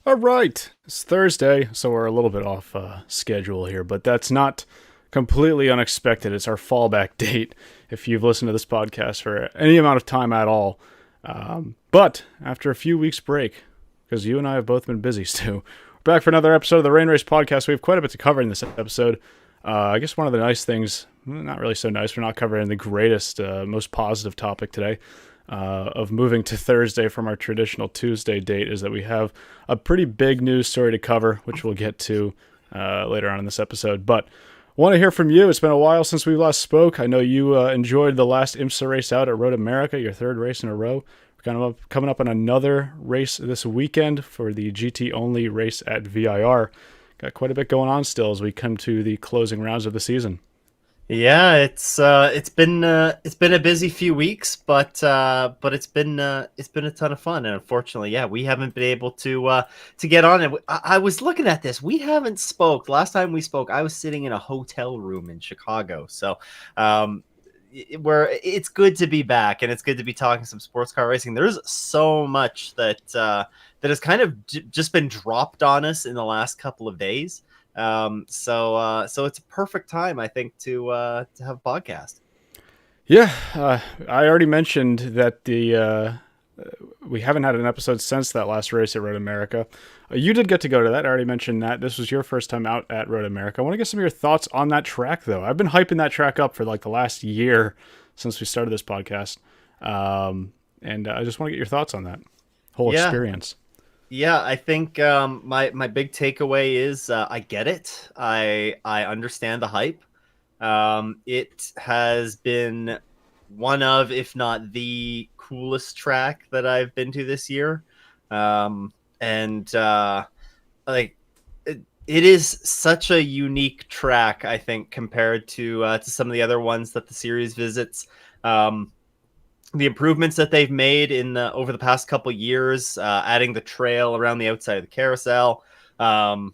All right, it's Thursday, so we're a little bit off schedule here, but that's not completely unexpected. It's our fallback date if you've listened to this podcast for any amount of time at all. But after a few weeks break, because you and I have both been busy, Stu, we're back for another episode of the Rain Race podcast. We have quite a bit to cover in this episode. I guess one of the nice things, not really so nice, we're not covering the greatest, most positive topic today. Of moving to Thursday from our traditional Tuesday date is that we have a pretty big news story to cover, which we'll get to later on in this episode. But want to hear from you. It's been a while since we last spoke. I know you enjoyed the last IMSA race out at Road America, your third race in a row. We're kind of coming up on another race this weekend for the GT only race at VIR. Got quite a bit going on still as we come to the closing rounds of the season. Yeah, it's been a busy few weeks, but it's been a ton of fun, and unfortunately, yeah, we haven't been able to get on it. I was looking at this. We haven't spoke. Last time we spoke, I was sitting in a hotel room in Chicago. So, it's good to be back, and it's good to be talking some sports car racing. There's so much that has kind of just been dropped on us in the last couple of days. So it's a perfect time, I think, to have a podcast. Yeah, I already mentioned that the we haven't had an episode since that last race at Road America. You did get to go to that. I already mentioned that. This was your first time out at Road America. I want to get some of your thoughts on that track, though. I've been hyping that track up for like the last year since we started this podcast, and I just want to get your thoughts on that whole Yeah, experience. yeah. I think my big takeaway is I get it. I understand the hype. It has been one of, if not the coolest track that I've been to this year. And like it is such a unique track, I think, compared to some of the other ones that the series visits. Um, the improvements that they've made in the over the past couple years, adding the trail around the outside of the carousel. Um,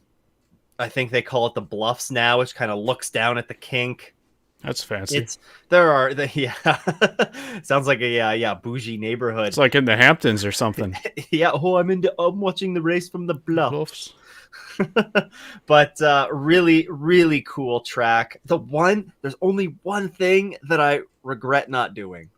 I think they call it the Bluffs now, which kind of looks down at the kink. That's fancy. It's there are the yeah sounds like a bougie It's neighborhood. like in the Hamptons or something. Yeah, oh, I'm watching the race from the Bluffs. Bluffs. But really, really cool track. There's only one thing that I regret not doing.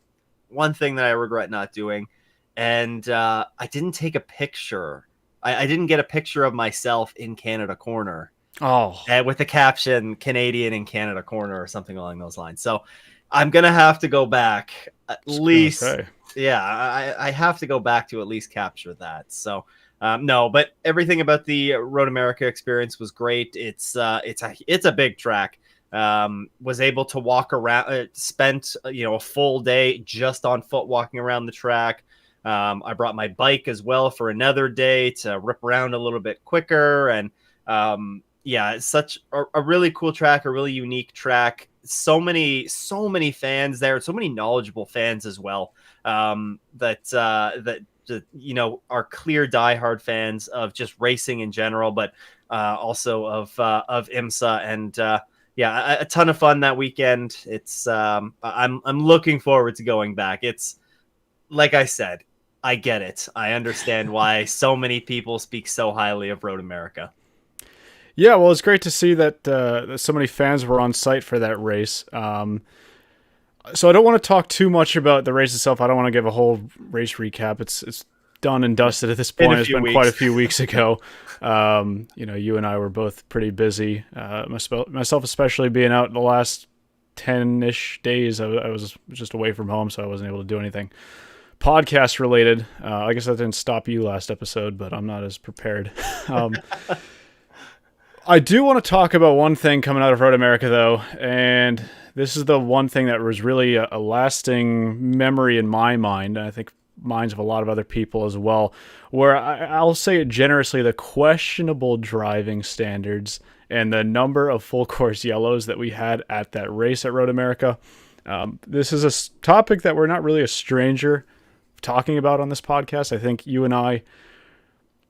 One thing that I regret not doing, and I didn't take a picture. I didn't get a picture of myself in Canada Corner Oh, with the caption "Canadian in Canada Corner" or something along those lines. So I'm gonna have to go back at I was gonna least. say. Yeah, I have to go back to at least capture that. So no, but everything about the Road America experience was great. It's a big track. Was able to walk around, spent a full day just on foot walking around the track. I brought my bike as well for another day to rip around a little bit quicker, and yeah, it's such a really cool track, a really unique track. So many fans there, so many knowledgeable fans as well. That are clear diehard fans of just racing in general, but also of IMSA, and yeah, a ton of fun that weekend. I'm looking forward to going back. It's like I said, I get it. I understand why so many people speak so highly of Road America. Yeah, well, it's great to see that so many fans were on site for that race. So I don't want to talk too much about the race itself. I don't want to give a whole race recap. It's done and dusted at this In a point. It's few been quite a weeks. few weeks ago. You and I were both pretty busy. Myself especially being out the last 10-ish days. I was just away from home, so I wasn't able to do anything podcast related. I guess that didn't stop you last episode, but I'm not as prepared. Um, I do want to talk about one thing coming out of Road America, though, and this is the one thing that was really a lasting memory in my mind, and I think minds of a lot of other people as well, where I'll say it generously, the questionable driving standards and the number of full course yellows that we had at that race at Road America. This is a topic that we're not really a stranger talking about on this podcast. I think you and I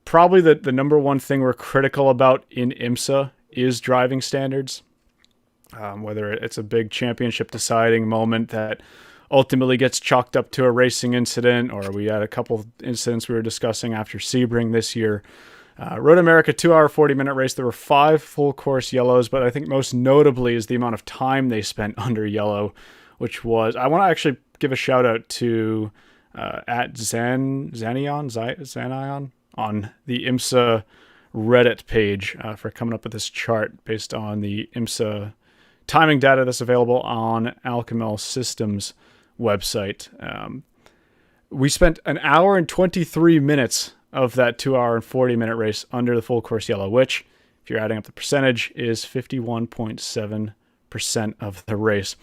probably the number one thing we're critical about in IMSA is driving standards. Whether it's a big championship deciding moment that ultimately gets chalked up to a racing incident, or we had a couple incidents we were discussing after Sebring this year. Road America 2 hour 40-minute race. There were 5 full course yellows, but I think most notably is the amount of time they spent under yellow, which was, I want to actually give a shout out to at Zanion on the IMSA Reddit page for coming up with this chart based on the IMSA timing data that's available on Alcamel Systems website. We spent an hour and 23 minutes of that 2 hour and 40-minute race under the full course yellow, which, if you're adding up the percentage, is 51.7% of the race.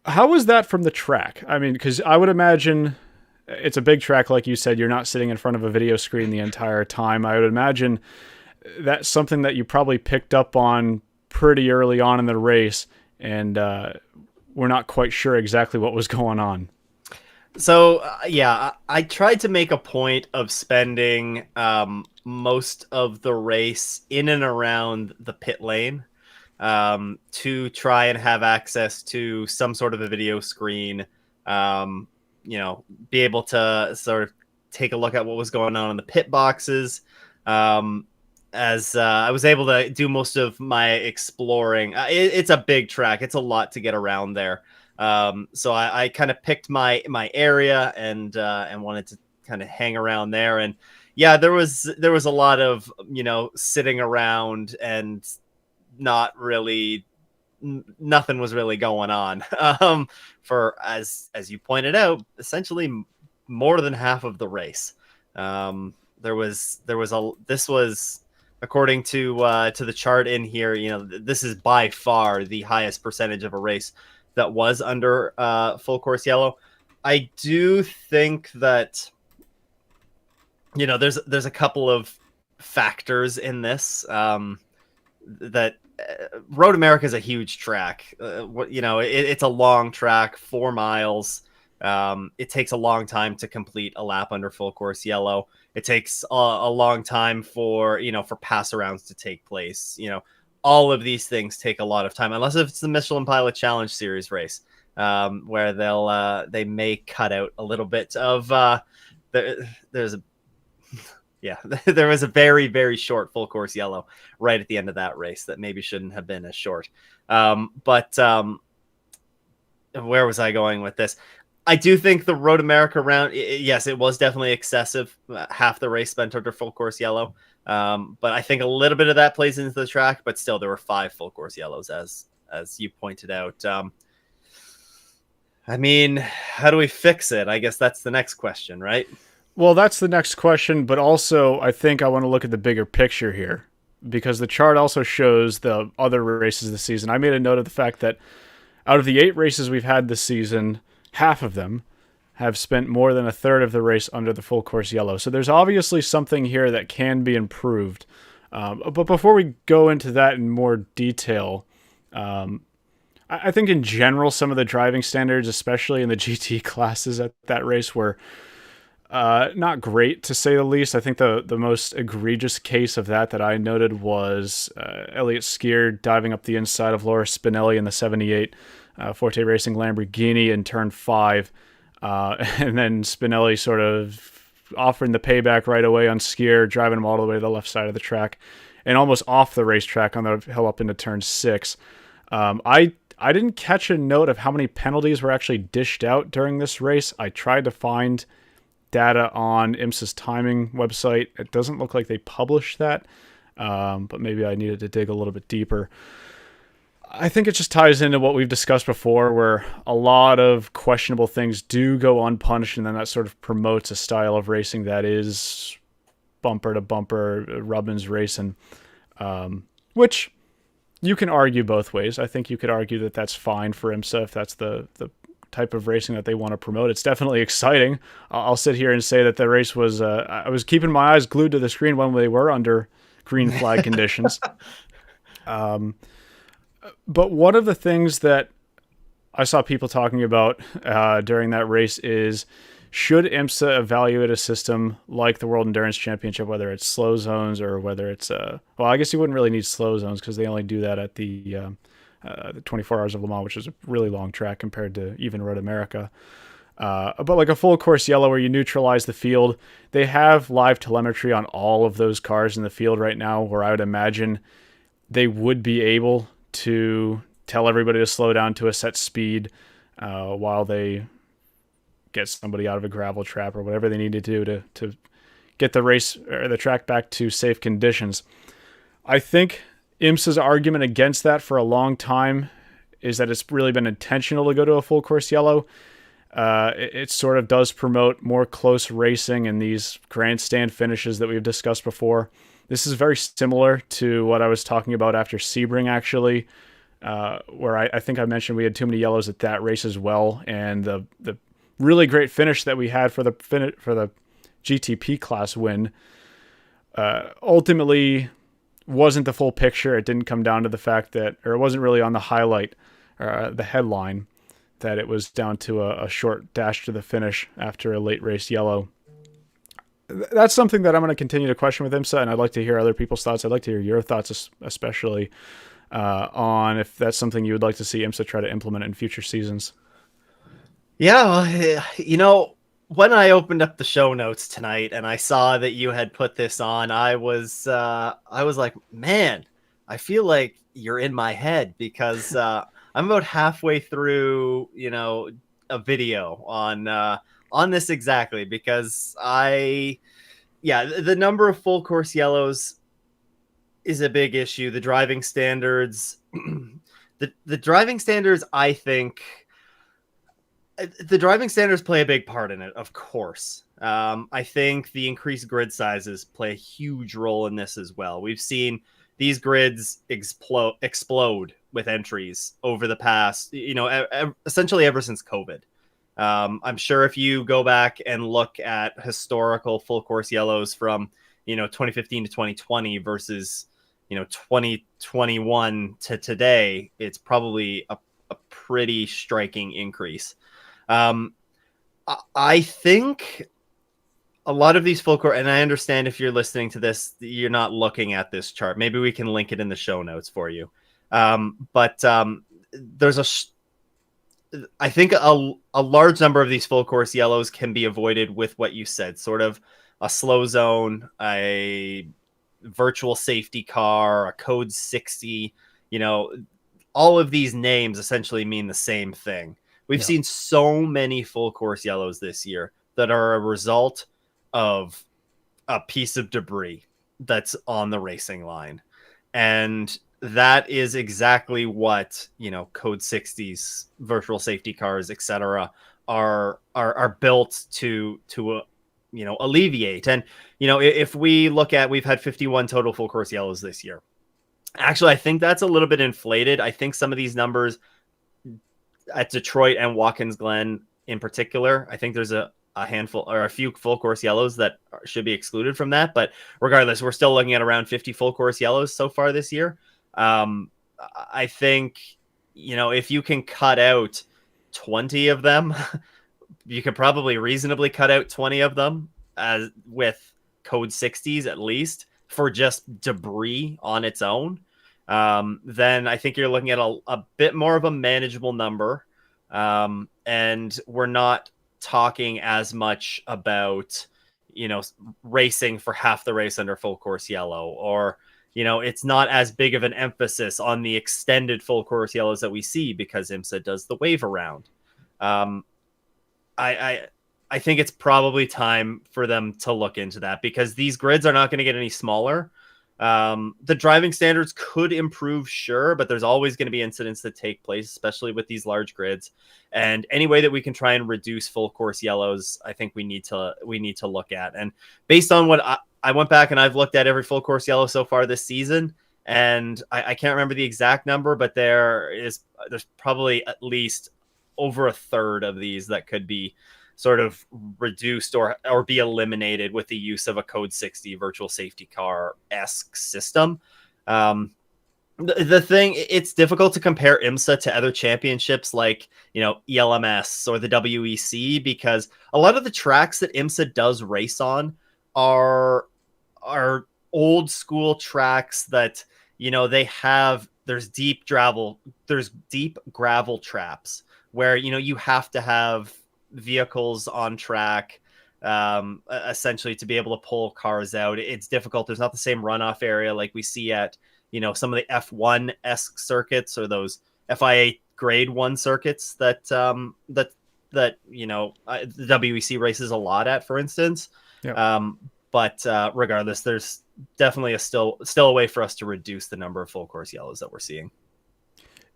How was that from the track? I mean, because I would imagine it's a big track, like you said, you're not sitting in front of a video screen the entire time. I would imagine that's something that you probably picked up on pretty early on in the race, and we're not quite sure exactly what was going on. So, I tried to make a point of spending most of the race in and around the pit lane to try and have access to some sort of a video screen, be able to sort of take a look at what was going on in the pit boxes. As I was able to do most of my exploring. It's a big track. It's a lot to get around there. So I kind of picked my area and wanted to kind of hang around there. And yeah, there was a lot of, sitting around and not really, nothing was really going on. For as you pointed out, essentially more than half of the race. This was, according to the chart in here, this is by far the highest percentage of a race that was under full course yellow. I do think that, there's a couple of factors in this, that Road America is a huge track. It's a long track, 4 miles. It takes a long time to complete a lap under full course yellow. It takes a long time for pass arounds to take place. All of these things take a lot of time, unless it's the Michelin Pilot Challenge Series race, where they may cut out a little bit of there was a very, very short full course yellow right at the end of that race that maybe shouldn't have been as short. But where was I going with this? I do think the Road America round, yes, it was definitely excessive. Half the race spent under full course yellow. But I think a little bit of that plays into the track, but still there were 5 full course yellows as you pointed out. I mean, how do we fix it? I guess that's the next question, right? Well, that's the next question, but also I think I want to look at the bigger picture here, because the chart also shows the other races this season. I made a note of the fact that out of the 8 races we've had this season, half of them have spent more than a third of the race under the full course yellow. So there's obviously something here that can be improved. But before we go into that in more detail, I think in general, some of the driving standards, especially in the GT classes at that race, were not great, to say the least. I think the most egregious case of that I noted was Elliott Skier diving up the inside of Laura Spinelli in the 78 Forte Racing Lamborghini in turn 5. And then Spinelli sort of offering the payback right away on Skier, driving him all the way to the left side of the track and almost off the racetrack on the hill up into turn 6. I didn't catch a note of how many penalties were actually dished out during this race. I tried to find data on IMSA's timing website. It doesn't look like they published that, but maybe I needed to dig a little bit deeper. I think it just ties into what we've discussed before, where a lot of questionable things do go unpunished, and then that sort of promotes a style of racing that is bumper to bumper, Rubens racing, which you can argue both ways. I think you could argue that that's fine for IMSA if that's the type of racing that they want to promote. It's definitely exciting. I'll sit here and say that the race was, I was keeping my eyes glued to the screen when they were under green flag conditions. But one of the things that I saw people talking about during that race is, should IMSA evaluate a system like the World Endurance Championship, whether it's slow zones or whether it's, well, I guess you wouldn't really need slow zones because they only do that at the 24 Hours of Le Mans, which is a really long track compared to even Road America. But like a full course yellow where you neutralize the field, they have live telemetry on all of those cars in the field right now, where I would imagine they would be able to tell everybody to slow down to a set speed while they get somebody out of a gravel trap or whatever they need to do to get the race or the track back to safe conditions. I think IMSA's argument against that for a long time is that it's really been intentional to go to a full course yellow. It sort of does promote more close racing and these grandstand finishes that we've discussed before. This is very similar to what I was talking about after Sebring, actually, where I think I mentioned we had too many yellows at that race as well, and the really great finish that we had for the GTP class win ultimately wasn't the full picture. It didn't come down to the fact that, or it wasn't really on the highlight, the headline, that it was down to a short dash to the finish after a late race yellow. That's something that I'm going to continue to question with IMSA, and I'd like to hear other people's thoughts. I'd like to hear your thoughts, especially on if that's something you would like to see IMSA try to implement in future seasons. Yeah, when I opened up the show notes tonight and I saw that you had put this on, I was like, man, I feel like you're in my head because I'm about halfway through, a video on this exactly because the number of full course yellows is a big issue. The driving standards, the driving standards, I think the driving standards play a big part in it, of course. I think the increased grid sizes play a huge role in this as well. We've seen these grids explode with entries over the past, essentially ever since COVID. I'm sure if you go back and look at historical full course yellows from, 2015 to 2020 versus, 2021 to today, it's probably a pretty striking increase. I think a lot of these full course, and I understand if you're listening to this, you're not looking at this chart. Maybe we can link it in the show notes for you. But there's I think a large number of these full course yellows can be avoided with what you said, sort of a slow zone, a virtual safety car, a code 60, all of these names essentially mean the same thing. We've seen so many full course yellows this year that are a result of a piece of debris that's on the racing line. And that is exactly what, code 60s, virtual safety cars, etc. are built to alleviate. And, if we look at, we've had 51 total full course yellows this year. Actually, I think that's a little bit inflated. I think some of these numbers at Detroit and Watkins Glen in particular, I think there's a handful or a few full course yellows that should be excluded from that. But regardless, we're still looking at around 50 full course yellows so far this year. I think, if you can cut out 20 of them, you could probably reasonably cut out 20 of them with code 60s at least for just debris on its own. Then I think you're looking at a bit more of a manageable number. And we're not talking as much about, racing for half the race under full course yellow, or, it's not as big of an emphasis on the extended full course yellows that we see because IMSA does the wave around. I think it's probably time for them to look into that because these grids are not going to get any smaller. The driving standards could improve, sure, but there's always going to be incidents that take place, especially with these large grids. And any way that we can try and reduce full course yellows, I think we need to look at. And based on what I went back and I've looked at every full course yellow so far this season, and I can't remember the exact number, but there's probably at least over a third of these that could be sort of reduced or be eliminated with the use of a code 60 virtual safety car-esque system. The thing, it's difficult to compare IMSA to other championships like, ELMS or the WEC, because a lot of the tracks that IMSA does race on are old school tracks that, there's deep gravel traps where, you have to have vehicles on track, essentially to be able to pull cars out. It's difficult. There's not the same runoff area like we see at, some of the F1-esque circuits or those FIA grade 1 circuits that the WEC races a lot at, for instance. Yep. But regardless, there's definitely still a way for us to reduce the number of full course yellows that we're seeing.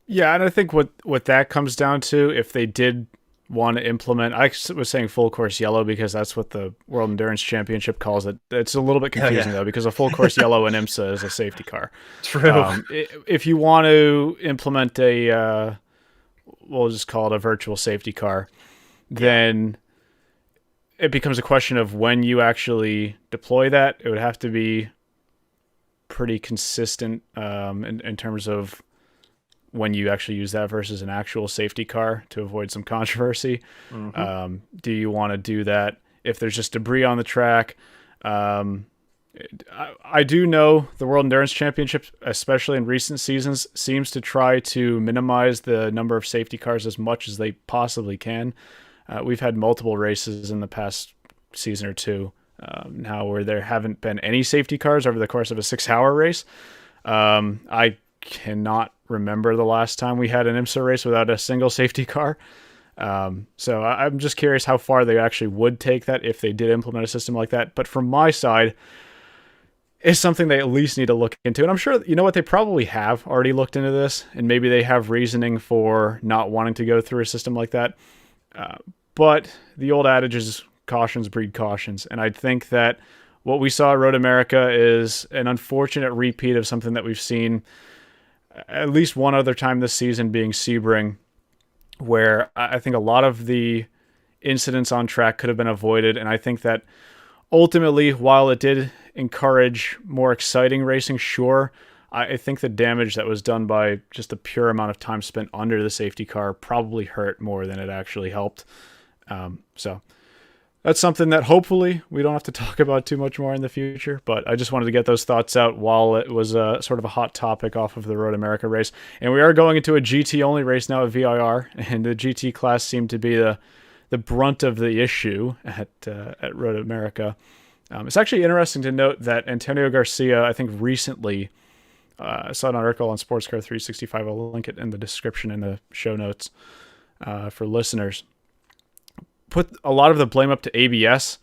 Yeah, and I think what that comes down to, if they did want to implement, I was saying full course yellow because that's what the World Endurance Championship calls it. It's a little bit confusing though, because a full course yellow in IMSA is a safety car. True. If you want to implement we'll just call it a virtual safety car, then it becomes a question of when you actually deploy that. It would have to be pretty consistent in terms of when you actually use that versus an actual safety car to avoid some controversy. Mm-hmm. Do you want to do that if there's just debris on the track? I do know the World Endurance Championship, especially in recent seasons, seems to try to minimize the number of safety cars as much as they possibly can. We've had multiple races in the past season or two now where there haven't been any safety cars over the course of a 6-hour race. I cannot remember the last time we had an IMSA race without a single safety car. So I'm just curious how far they actually would take that if they did implement a system like that. But from my side, it's something they at least need to look into. And I'm sure, they probably have already looked into this, and maybe they have reasoning for not wanting to go through a system like that. But the old adage is cautions breed cautions. And I think that what we saw at Road America is an unfortunate repeat of something that we've seen at least one other time this season, being Sebring, where I think a lot of the incidents on track could have been avoided. And I think that ultimately, while it did encourage more exciting racing, sure, I think the damage that was done by just the pure amount of time spent under the safety car probably hurt more than it actually helped. So that's something that hopefully we don't have to talk about too much more in the future, but I just wanted to get those thoughts out while it was sort of a hot topic off of the Road America race. And we are going into a GT only race now at VIR, and the GT class seemed to be the brunt of the issue at Road America. It's actually interesting to note that Antonio Garcia, I think recently, I saw an article on Sportscar 365, I'll link it in the description in the show notes for listeners, put a lot of the blame up to ABS,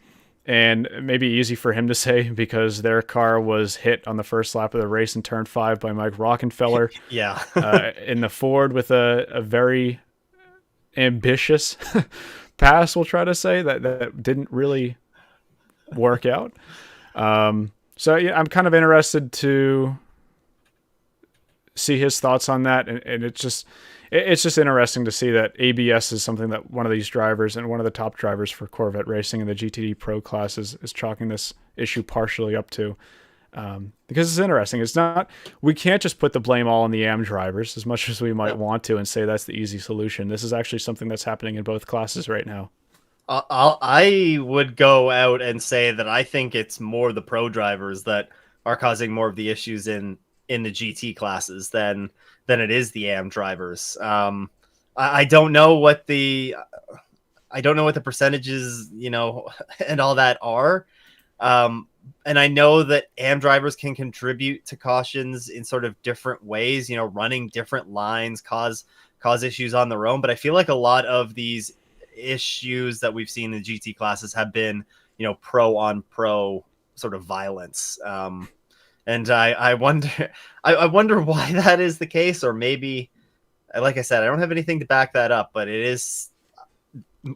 and maybe easy for him to say because their car was hit on the first lap of the race in turn 5 by Mike Rockenfeller. In the Ford with a very ambitious pass, we'll try to say, that didn't really work out. So yeah, I'm kind of interested to see his thoughts on that, and it's just interesting to see that ABS is something that one of these drivers and one of the top drivers for Corvette racing in the GTD Pro class is chalking this issue partially up to, because it's interesting. It's not, we can't just put the blame all on the AM drivers as much as we might want to and say that's the easy solution. This is actually something that's happening in both classes right now. I would go out and say that I think it's more the pro drivers that are causing more of the issues in the GT classes than it is the AM drivers. I don't know what the percentages, and all that are. And I know that AM drivers can contribute to cautions in sort of different ways, running different lines cause issues on their own. But I feel like a lot of these issues that we've seen in GT classes have been, pro on pro sort of violence. And I wonder why that is the case, or maybe, like I said, I don't have anything to back that up, but it is.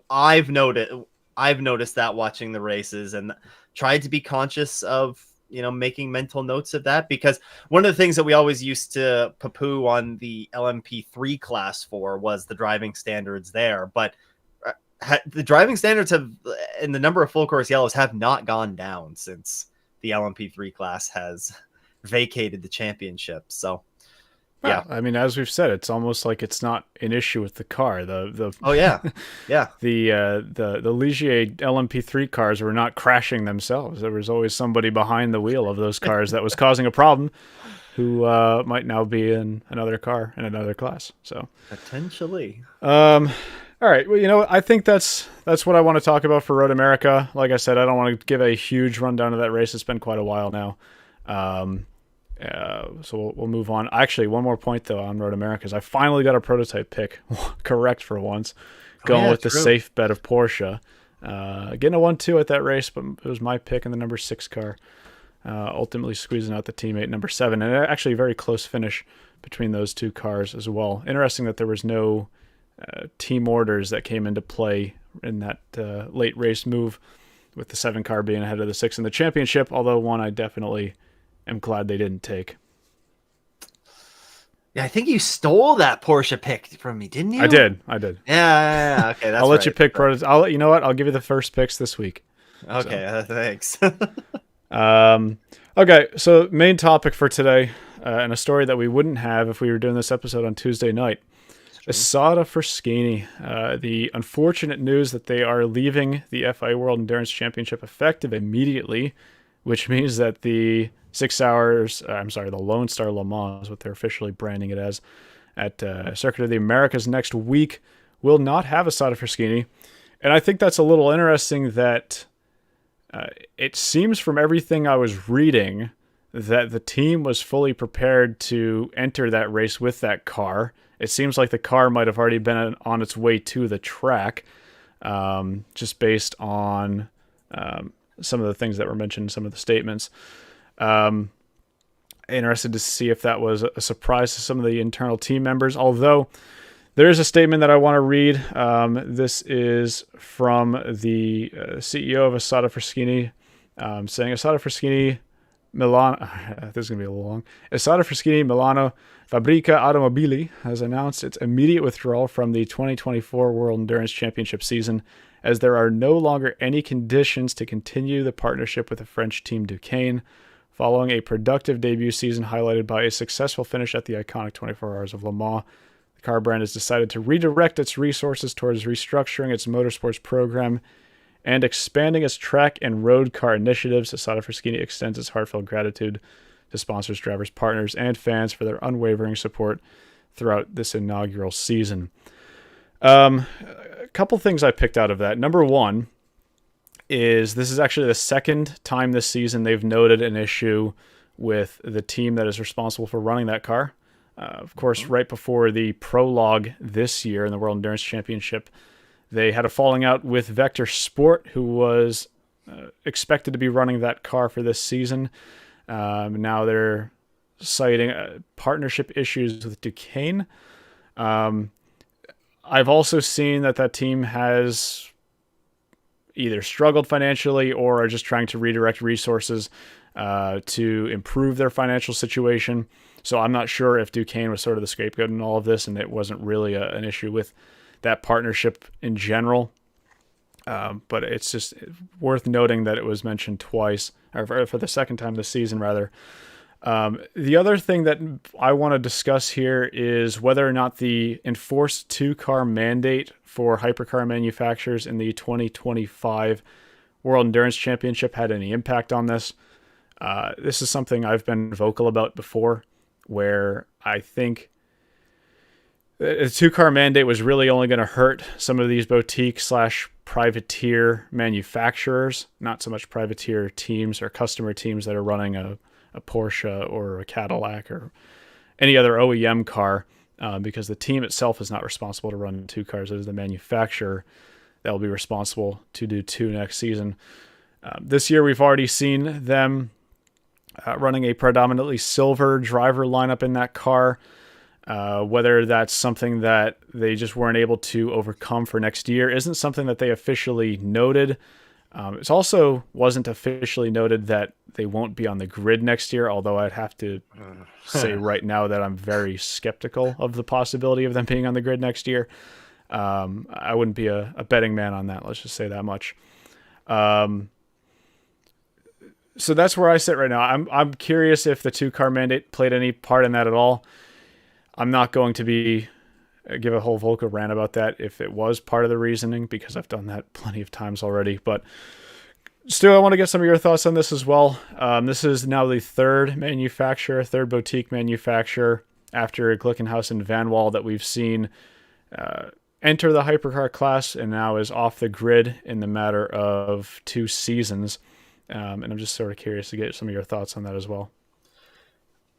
I've noticed that watching the races and tried to be conscious of, making mental notes of that, because one of the things that we always used to poo-poo on the LMP3 class for was the driving standards there, but the driving standards and the number of full course yellows have not gone down since the LMP3 class has vacated the championship. So, yeah. I mean, as we've said, it's almost like it's not an issue with the car. The Ligier LMP3 cars were not crashing themselves. There was always somebody behind the wheel of those cars that was causing a problem, who might now be in another car in another class. So potentially. All right. Well, I think that's what I want to talk about for Road America. Like I said, I don't want to give a huge rundown of that race. It's been quite a while now. Um, so we'll move on. Actually, one more point though on Road America is I finally got a prototype pick correct for once, Oh, going yeah, with the true. safe bet of Porsche. Getting a 1-2 at that race, but it was my pick in the number 6 car. Ultimately squeezing out the teammate number 7, and actually a very close finish between those two cars as well. Interesting that there was no team orders that came into play in that late race move, with the 7 car being ahead of the 6 in the championship, although one I definitely am glad they didn't take. Yeah, I think you stole that Porsche pick from me, didn't I you? did. Yeah. Okay, I'll that's let you right. pick prototypes. I'll let you know what. I'll give you the first picks this week. So, Okay, thanks. um, okay. So main topic for today, and a story that we wouldn't have if we were doing this episode on Tuesday night. Isotta Fraschini, the unfortunate news that they are leaving the FIA World Endurance Championship effective immediately, which means that the 6 hours, the Lone Star Le Mans, what they're officially branding it as, at Circuit of the Americas next week, will not have Isotta Fraschini. And I think that's a little interesting that it seems from everything I was reading that the team was fully prepared to enter that race with that car. It seems like the car might have already been on its way to the track, just based on some of the things that were mentioned in some of the statements. Interested to see if that was a surprise to some of the internal team members, although there is a statement that I want to read. This is from the CEO of Isotta Fraschini, saying Isotta Fraschini Milano. This is going to be a little long. Isotta Fraschini Milano Fabbrica Automobili has announced its immediate withdrawal from the 2024 World Endurance Championship season, as there are no longer any conditions to continue the partnership with the French team Duquesne, following a productive debut season highlighted by a successful finish at the iconic 24 Hours of Le Mans. The car brand has decided to redirect its resources towards restructuring its motorsports program and expanding its track and road car initiatives. Isotta Fraschini extends its heartfelt gratitude to sponsors, drivers, partners, and fans for their unwavering support throughout this inaugural season. A couple things I picked out of that. Number one is this is actually the second time this season they've noted an issue with the team that is responsible for running that car. Of course, right before the prologue this year in the World Endurance Championship, they had a falling out with Vector Sport, who was expected to be running that car for this season. Now they're citing partnership issues with Duquesne. I've also seen that team has either struggled financially or are just trying to redirect resources to improve their financial situation. So I'm not sure if Duquesne was sort of the scapegoat in all of this and it wasn't really an issue with that partnership in general. But it's just worth noting that it was mentioned twice, or for the second time this season, rather. The other thing that I want to discuss here is whether or not the enforced 2-car mandate for hypercar manufacturers in the 2025 World Endurance Championship had any impact on this. This is something I've been vocal about before, where I think the 2-car mandate was really only going to hurt some of these boutique / privateer manufacturers, not so much privateer teams or customer teams that are running a Porsche or a Cadillac or any other OEM car, because the team itself is not responsible to run 2 cars. It is the manufacturer that will be responsible to do 2 next season. This year, we've already seen them running a predominantly silver driver lineup in that car. Whether that's something that they just weren't able to overcome for next year isn't something that they officially noted. It also wasn't officially noted that they won't be on the grid next year, although I'd have to say right now that I'm very skeptical of the possibility of them being on the grid next year. I wouldn't be a betting man on that, let's just say that much. So that's where I sit right now. I'm curious if the 2-car mandate played any part in that at all. I'm not going to give a whole vocal rant about that if it was part of the reasoning, because I've done that plenty of times already. But still, I want to get some of your thoughts on this as well. This is now the third boutique manufacturer after Glickenhaus and Van Wall that we've seen enter the hypercar class and now is off the grid in the matter of 2 seasons. And I'm just sort of curious to get some of your thoughts on that as well.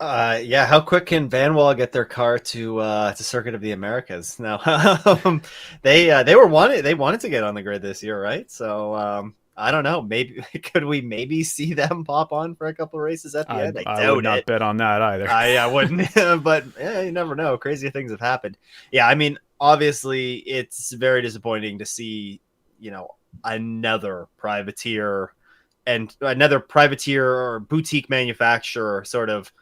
Yeah, how quick can Vanwall get their car to Circuit of the Americas? Now, they wanted to get on the grid this year, right? So I don't know. Maybe could we maybe see them pop on for a couple of races at the end? I I would doubt not it. bet on that either. I wouldn't, but you never know. Crazy things have happened. Yeah, I mean, obviously, it's very disappointing to see, another privateer or boutique manufacturer sort of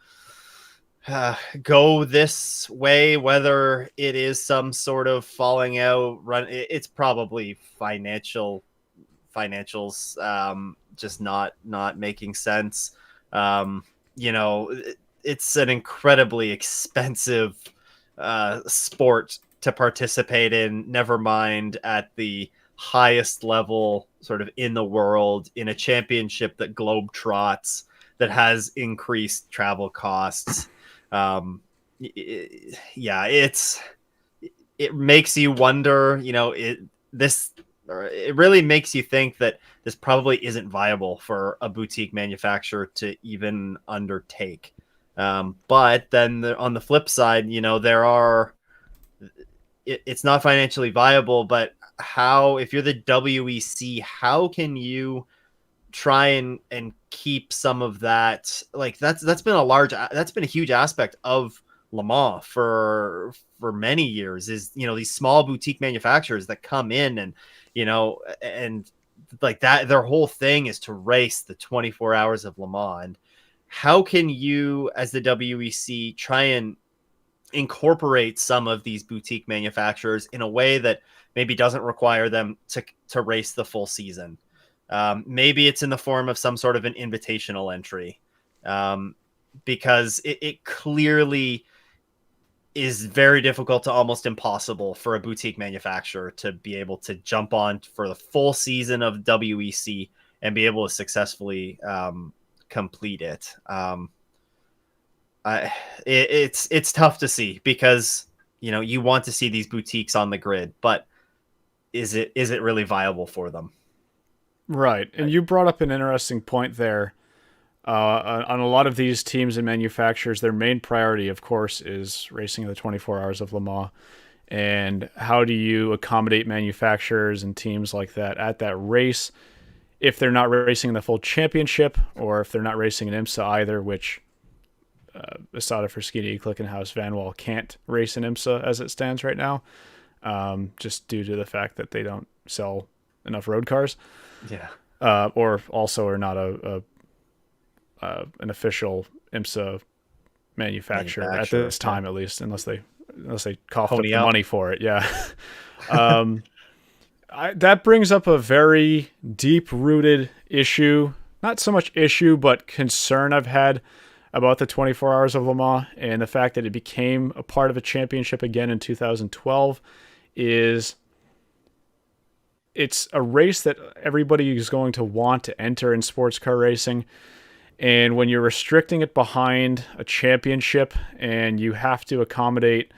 go this way. Whether it is some sort of falling out, it's probably financials, just not making sense. You know, it's an incredibly expensive sport to participate in, never mind at the highest level sort of in the world, in a championship that globe trots, that has increased travel costs. Yeah, it makes you wonder, it really makes you think that this probably isn't viable for a boutique manufacturer to even undertake. But then on the flip side, it's not financially viable, but if you're the WEC, how can you try and keep some of that? Like that's been a huge aspect of Le Mans for many years, is these small boutique manufacturers that come in and like that, their whole thing is to race the 24 hours of Le Mans. And how can you, as the WEC, try and incorporate some of these boutique manufacturers in a way that maybe doesn't require them to race the full season? Maybe it's in the form of some sort of an invitational entry, because it clearly is very difficult to almost impossible for a boutique manufacturer to be able to jump on for the full season of WEC and be able to successfully complete it. It's tough to see, because you want to see these boutiques on the grid, but is it really viable for them? Right. And you brought up an interesting point there. On a lot of these teams and manufacturers, their main priority, of course, is racing the 24 hours of Le Mans. And how do you accommodate manufacturers and teams like that at that race if they're not racing in the full championship, or if they're not racing in IMSA either, which Isotta Fraschini, Clickenhouse, Vanwall can't race in IMSA as it stands right now, just due to the fact that they don't sell enough road cars. Yeah. Or also are not an official IMSA manufacturer at this time, at least, unless they coughed up the money for it. Yeah. That brings up a very deep-rooted issue, not so much issue, but concern I've had about the 24 Hours of Le Mans, and the fact that it became a part of a championship again in 2012 is it's a race that everybody is going to want to enter in sports car racing. And when you're restricting it behind a championship and you have to accommodate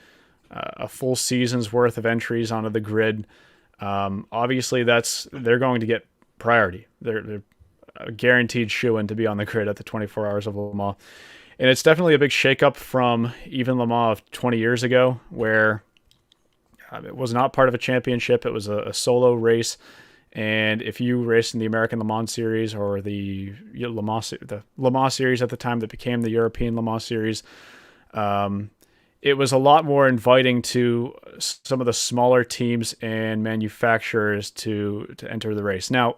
a full season's worth of entries onto the grid, obviously they're going to get priority. They're a guaranteed shoo-in to be on the grid at the 24 Hours of Le Mans. And it's definitely a big shakeup from even Le Mans of 20 years ago, where it was not part of a championship. It was a solo race. And if you raced in the American Le Mans Series, or the Le Mans Series at the time that became the European Le Mans Series, it was a lot more inviting to some of the smaller teams and manufacturers to enter the race. Now,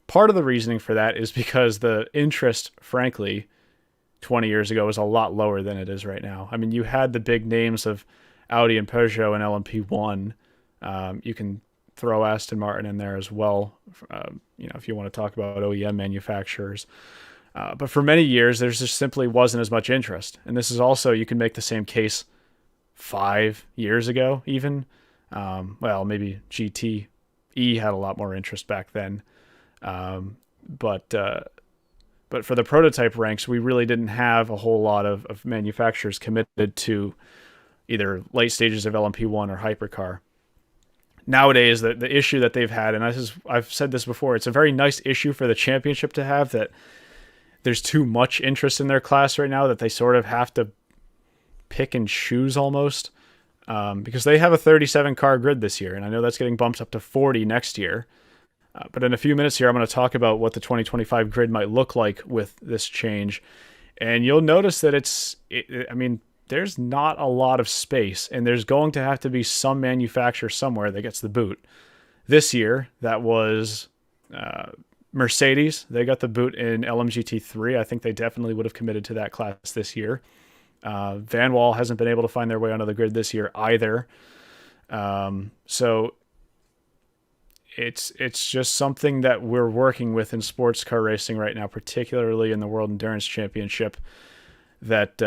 part of the reasoning for that is because the interest, frankly, 20 years ago was a lot lower than it is right now. I mean, you had the big names of Audi and Peugeot and LMP1. You can throw Aston Martin in there as well, if you want to talk about OEM manufacturers. But for many years, there just simply wasn't as much interest. And this is also, you can make the same case 5 years ago, even. Maybe GTE had a lot more interest back then. But for the prototype ranks, we really didn't have a whole lot of manufacturers committed to either late stages of LMP1 or hypercar. nowadays the issue that they've had, and I've said this before, it's a very nice issue for the championship to have, that there's too much interest in their class right now that they sort of have to pick and choose almost, because they have a 37 car grid this year, and I know that's getting bumped up to 40 next year. But in a few minutes here, I'm going to talk about what the 2025 grid might look like with this change. And you'll notice that there's not a lot of space, and there's going to have to be some manufacturer somewhere that gets the boot. This year, that was Mercedes. They got the boot in LMGT3. I think they definitely would have committed to that class this year. Van Wall hasn't been able to find their way onto the grid this year either. So it's just something that we're working with in sports car racing right now, particularly in the World Endurance Championship, that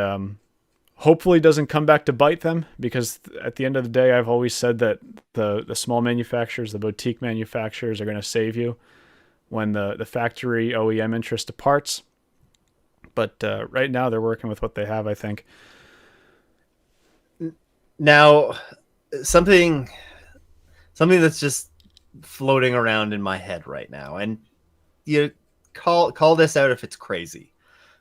hopefully doesn't come back to bite them, because at the end of the day, I've always said that the small manufacturers, the boutique manufacturers, are going to save you when the factory OEM interest departs. But right now they're working with what they have, I think. Now, something that's just floating around in my head right now, and you call this out if it's crazy,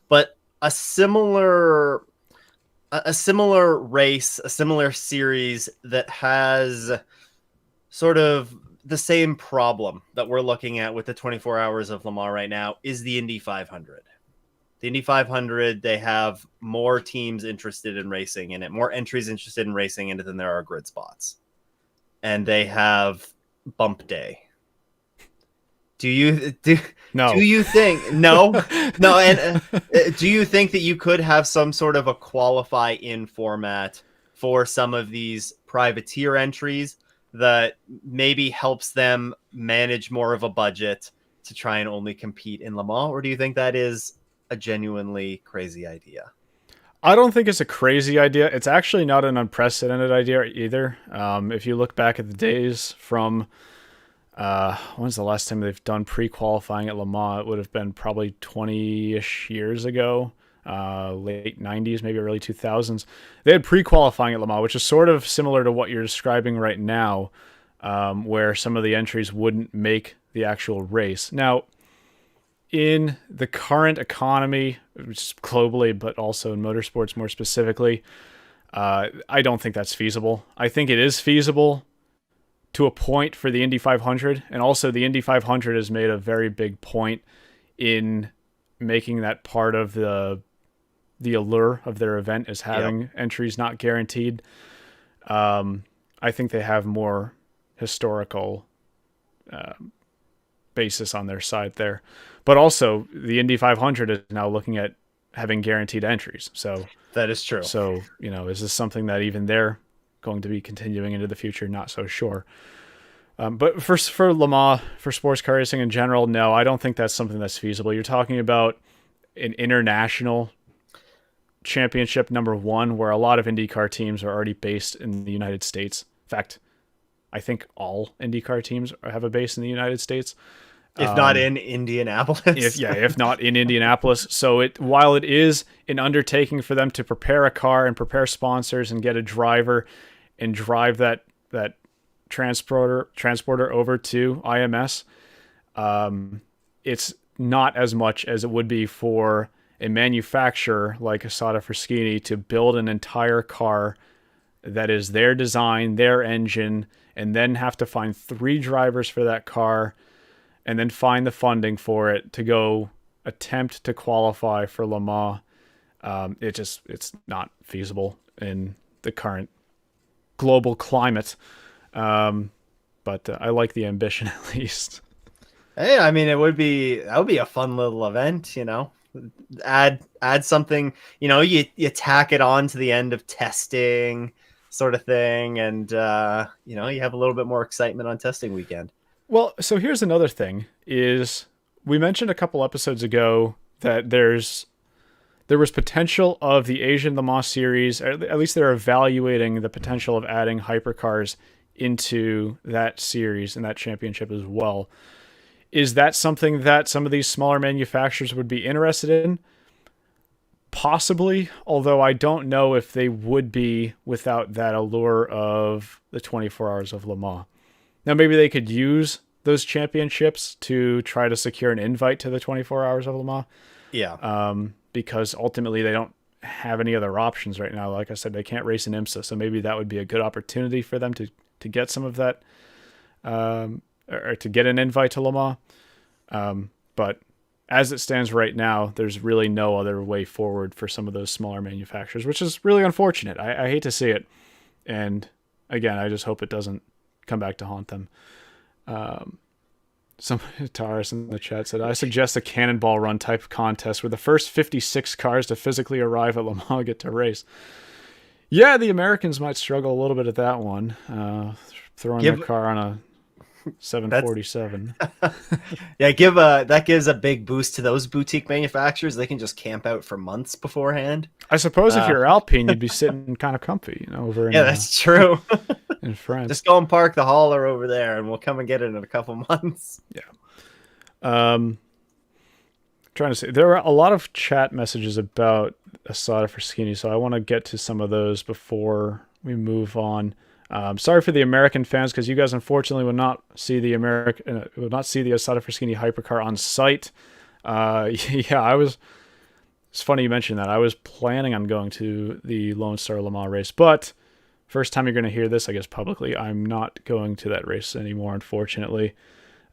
but a similar race, a similar series that has sort of the same problem that we're looking at with the 24 Hours of Le Mans right now is the Indy 500. The Indy 500, they have more teams interested in racing in it, more entries interested in racing in it than there are grid spots. And they have bump day. Do you think no? And do you think that you could have some sort of a qualify in format for some of these privateer entries that maybe helps them manage more of a budget to try and only compete in Le Mans? Or do you think that is a genuinely crazy idea? I don't think it's a crazy idea. It's actually not an unprecedented idea either. If you look back at the days from when's the last time they've done pre-qualifying at Le Mans, it would have been probably 20-ish years ago, late 90s, maybe early 2000s. They had pre-qualifying at Le Mans, which is sort of similar to what you're describing right now, where some of the entries wouldn't make the actual race. Now, in the current economy, just globally, but also in motorsports more specifically, I don't think that's feasible. I think it is feasible to a point for the Indy 500, and also the Indy 500 has made a very big point in making that part of the allure of their event is having entries not guaranteed. I think they have more historical basis on their side there. But also, the Indy 500 is now looking at having guaranteed entries. So that is true. So, is this something that even they're going to be continuing into the future? Not so sure. But for Le Mans, for sports car racing in general, no, I don't think that's something that's feasible. You're talking about an international championship #1, where a lot of IndyCar teams are already based in the United States. In fact, I think all IndyCar teams have a base in the United States. If not in Indianapolis. if not in Indianapolis. So while it is an undertaking for them to prepare a car and prepare sponsors and get a driver and drive that transporter over to IMS, it's not as much as it would be for a manufacturer like Isotta Fraschini to build an entire car that is their design, their engine, and then have to find 3 drivers for that car, and then find the funding for it to go attempt to qualify for Le Mans. It's not feasible in the current global climate. But I like the ambition at least. Hey, I mean, that would be a fun little event, Add something, you tack it on to the end of testing sort of thing, and you have a little bit more excitement on testing weekend. Well, so here's another thing, is we mentioned a couple episodes ago that there was potential of the Asian Le Mans series, or at least they're evaluating the potential of adding hypercars into that series and that championship as well. Is that something that some of these smaller manufacturers would be interested in? Possibly, although I don't know if they would be without that allure of the 24 Hours of Le Mans. Now maybe they could use those championships to try to secure an invite to the 24 Hours of Le Mans, Yeah. because ultimately they don't have any other options right now. Like I said, they can't race in IMSA, so maybe that would be a good opportunity for them to get some of that, or to get an invite to Le Mans. But as it stands right now, there's really no other way forward for some of those smaller manufacturers, which is really unfortunate. I hate to see it. And again, I just hope it doesn't come back to haunt them. Some Taurus in the chat said, I suggest a cannonball run type contest where the first 56 cars to physically arrive at Le Mans get to race. Yeah, the Americans might struggle a little bit at that one. Throwing their car on a 747. Yeah, that gives a big boost to those boutique manufacturers. They can just camp out for months beforehand. I suppose if you're Alpine, you'd be sitting kind of comfy, over in, that's true. in France. Just go and park the hauler over there, and we'll come and get it in a couple months. Yeah. Trying to say, there are a lot of chat messages about Isotta Fraschini, so I want to get to some of those before we move on. Sorry for the American fans, because you guys unfortunately will not see the Isotta Fraschini hypercar on site. Yeah, it's funny you mentioned that. I was planning on going to the Lone Star Le Mans race, but first time you're going to hear this, I guess publicly, I'm not going to that race anymore, unfortunately.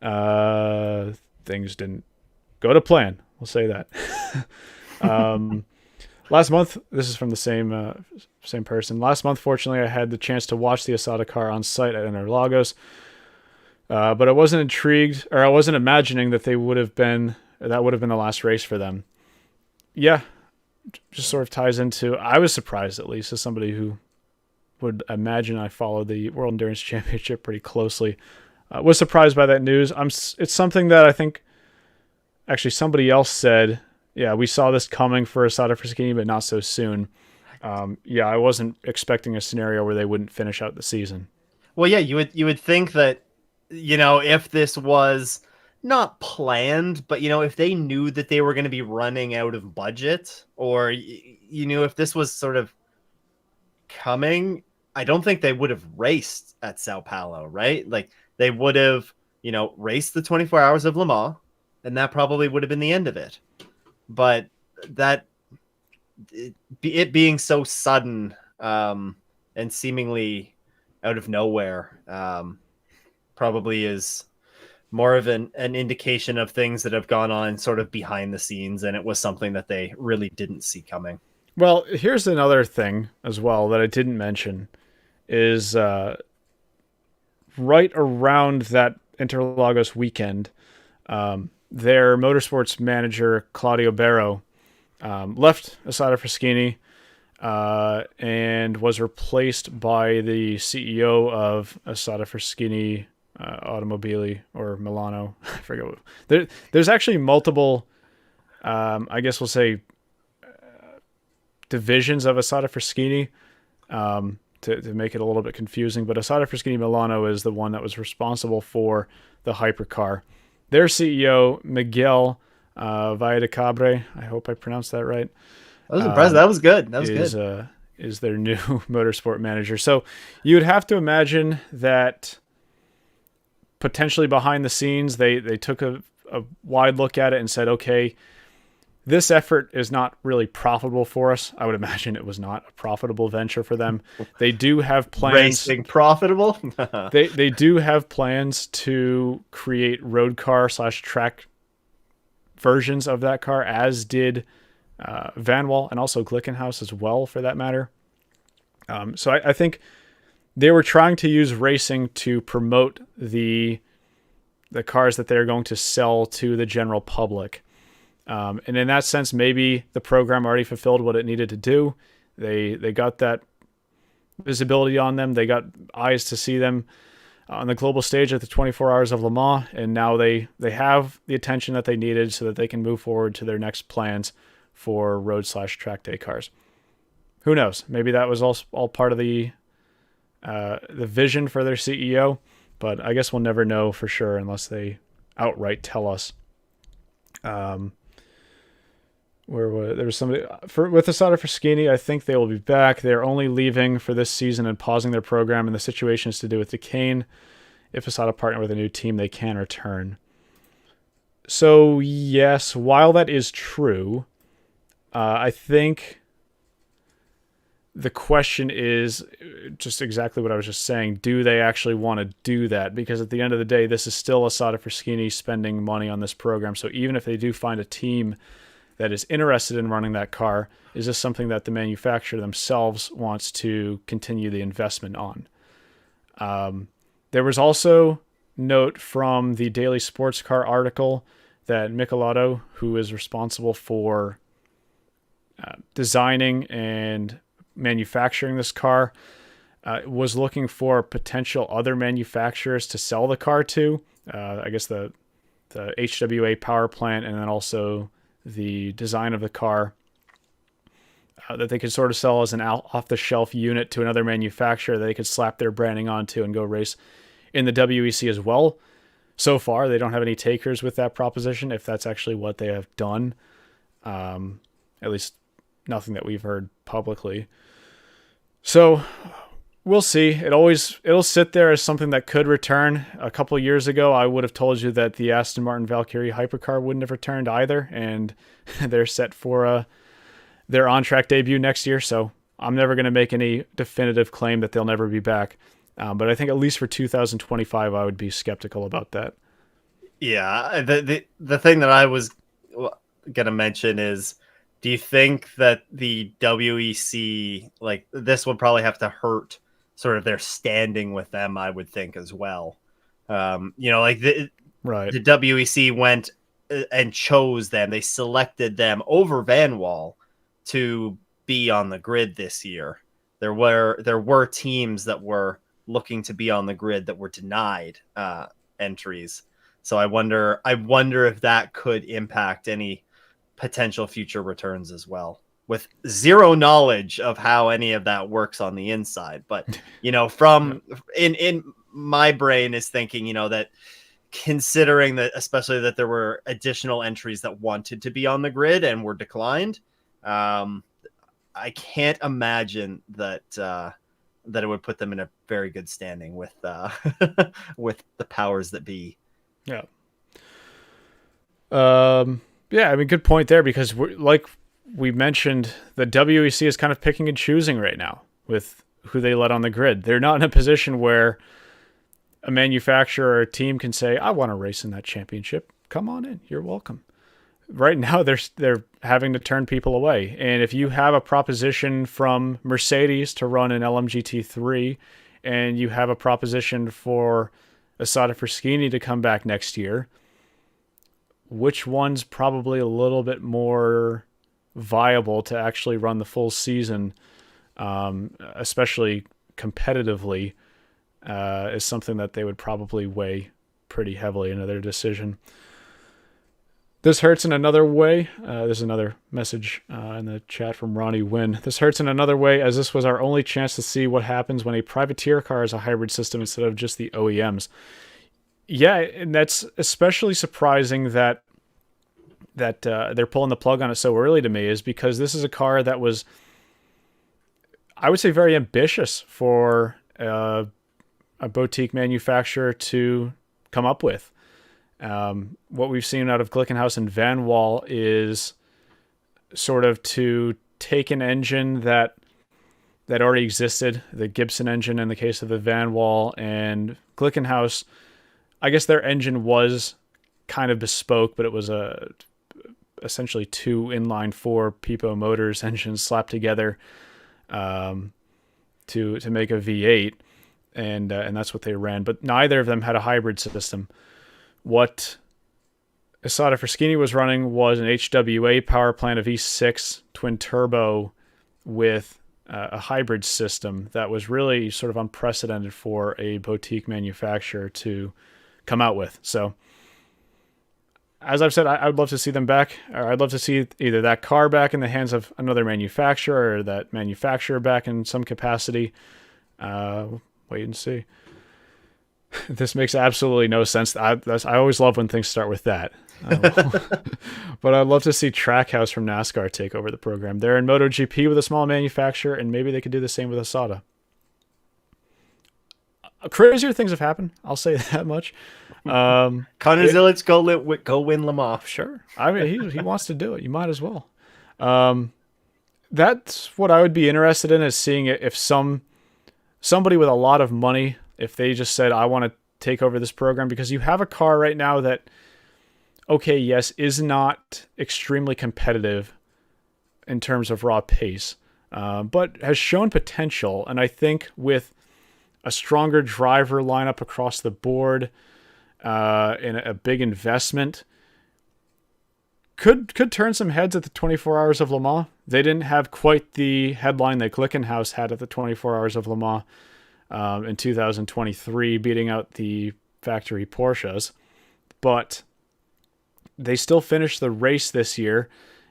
Things didn't go to plan. We'll say that. Last month, this is from the same person. Last month, fortunately, I had the chance to watch the Isotta car on site at Interlagos, but I wasn't intrigued, or I wasn't imagining that that would have been the last race for them. Yeah, just sort of ties into, I was surprised, at least, as somebody who would imagine I follow the World Endurance Championship pretty closely. Was surprised by that news. It's something that I think actually somebody else said, yeah, we saw this coming for Isotta Fraschini, but not so soon. Yeah, I wasn't expecting a scenario where they wouldn't finish out the season. Well, yeah, you would think that, if this was not planned, but if they knew that they were going to be running out of budget, or if this was sort of coming, I don't think they would have raced at Sao Paulo, right? Like, they would have, raced the 24 Hours of Le Mans, and that probably would have been the end of it. But it being so sudden, and seemingly out of nowhere, probably is more of an indication of things that have gone on sort of behind the scenes, and it was something that they really didn't see coming. Well, here's another thing as well that I didn't mention is right around that Interlagos weekend, their motorsports manager, Claudio Barro, left Isotta Fraschini and was replaced by the CEO of Isotta Fraschini Automobili, or Milano. I forget what. There's actually multiple, I guess we'll say, divisions of Isotta Fraschini, to make it a little bit confusing. But Isotta Fraschini Milano is the one that was responsible for the hypercar. Their CEO, Miguel Valladacabre, I hope I pronounced that right. That was impressive. That was good. That was good. Is their new motorsport manager. So you would have to imagine that potentially behind the scenes, they took a wide look at it and said, okay, this effort is not really profitable for us. I would imagine it was not a profitable venture for them. They do have plans. Racing profitable? they do have plans to create road car / track versions of that car, as did Vanwall and also Glickenhaus as well, for that matter. So I think they were trying to use racing to promote the cars that they're going to sell to the general public. And in that sense, maybe the program already fulfilled what it needed to do. They got that visibility on them. They got eyes to see them on the global stage at the 24 Hours of Le Mans, and now they have the attention that they needed so that they can move forward to their next plans for road / track day cars. Who knows? Maybe that was all part of the vision for their CEO, but I guess we'll never know for sure unless they outright tell us. There was somebody with Isotta Fraschini. I think they will be back. They're only leaving for this season and pausing their program, and the situation is to do with Duquesne if Isotta partner with a new team, they can return. So yes, while that is true, I think the question is just exactly what I was just saying. Do they actually want to do that? Because at the end of the day, this is still Isotta Fraschini spending money on this program. So even if they do find a team that is interested in running that car, is this something that the manufacturer themselves wants to continue the investment on? There was also note from the Daily Sports Car article that Michelotto, who is responsible for designing and manufacturing this car, was looking for potential other manufacturers to sell the car to. I guess the HWA power plant, and then also the design of the car, that they could sort of sell as an off-the-shelf unit to another manufacturer that they could slap their branding onto and go race in the WEC as well. So far, they don't have any takers with that proposition, if that's actually what they have done. At least nothing that we've heard publicly. So we'll see. It'll sit there as something that could return. A couple of years ago, I would have told you that the Aston Martin Valkyrie hypercar wouldn't have returned either, and they're set for their on-track debut next year. So I'm never going to make any definitive claim that they'll never be back. But I think at least for 2025, I would be skeptical about that. Yeah, the thing that I was going to mention is, do you think that the WEC, like, this would probably have to hurt sort of their standing with them, I would think, as well. Like Right. the WEC went and chose them. They selected them over Van Wall to be on the grid this year. There were teams that were looking to be on the grid that were denied entries. So I wonder if that could impact any potential future returns as well, with zero knowledge of how any of that works on the inside. But, from in my brain is thinking, that considering that, especially that there were additional entries that wanted to be on the grid and were declined, I can't imagine that it would put them in a very good standing with with the powers that be. Yeah. Yeah, I mean, good point there, because like we mentioned, the WEC is kind of picking and choosing right now with who they let on the grid. They're not in a position where a manufacturer or a team can say, I want to race in that championship. Come on in. You're welcome. Right now, they're having to turn people away. And if you have a proposition from Mercedes to run an LMGT3, and you have a proposition for Isotta Fraschini to come back next year, which one's probably a little bit more viable to actually run the full season, especially competitively, is something that they would probably weigh pretty heavily into their decision. This hurts in another way. There's another message in the chat from Ronnie Wynn. This hurts in another way, as this was our only chance to see what happens when a privateer car is a hybrid system instead of just the OEMs. Yeah, and that's especially surprising that they're pulling the plug on it so early to me, is because this is a car that was, I would say, very ambitious for a boutique manufacturer to come up with. What we've seen out of Glickenhaus and Van Wall is sort of to take an engine that already existed, the Gibson engine in the case of the Van Wall, and Glickenhaus, I guess their engine was kind of bespoke, but it was essentially two inline-four Pipo Motors engines slapped together to make a V8, and that's what they ran. But neither of them had a hybrid system. What Isotta Fraschini was running was an HWA power plant, of V6 twin turbo with a hybrid system that was really sort of unprecedented for a boutique manufacturer to come out with. So, as I've said, I would love to see them back, or I'd love to see either that car back in the hands of another manufacturer, or that manufacturer back in some capacity. Wait and see. This makes absolutely no sense. I always love when things start with that. But I'd love to see Trackhouse from NASCAR take over the program. They're in MotoGP with a small manufacturer, and maybe they could do the same with Isotta. Crazier things have happened. I'll say that much. Connor Zilic, go win Le Mans. Sure. I mean, he wants to do it. You might as well. That's what I would be interested in, is seeing if somebody with a lot of money, if they just said, I want to take over this program, because you have a car right now that, okay, yes, is not extremely competitive in terms of raw pace, but has shown potential. And I think with a stronger driver lineup across the board, and a big investment, could turn some heads at the 24 Hours of Le Mans. They didn't have quite the headline that Glickenhaus had at the 24 Hours of Le Mans in 2023, beating out the factory Porsches, but they still finished the race this year,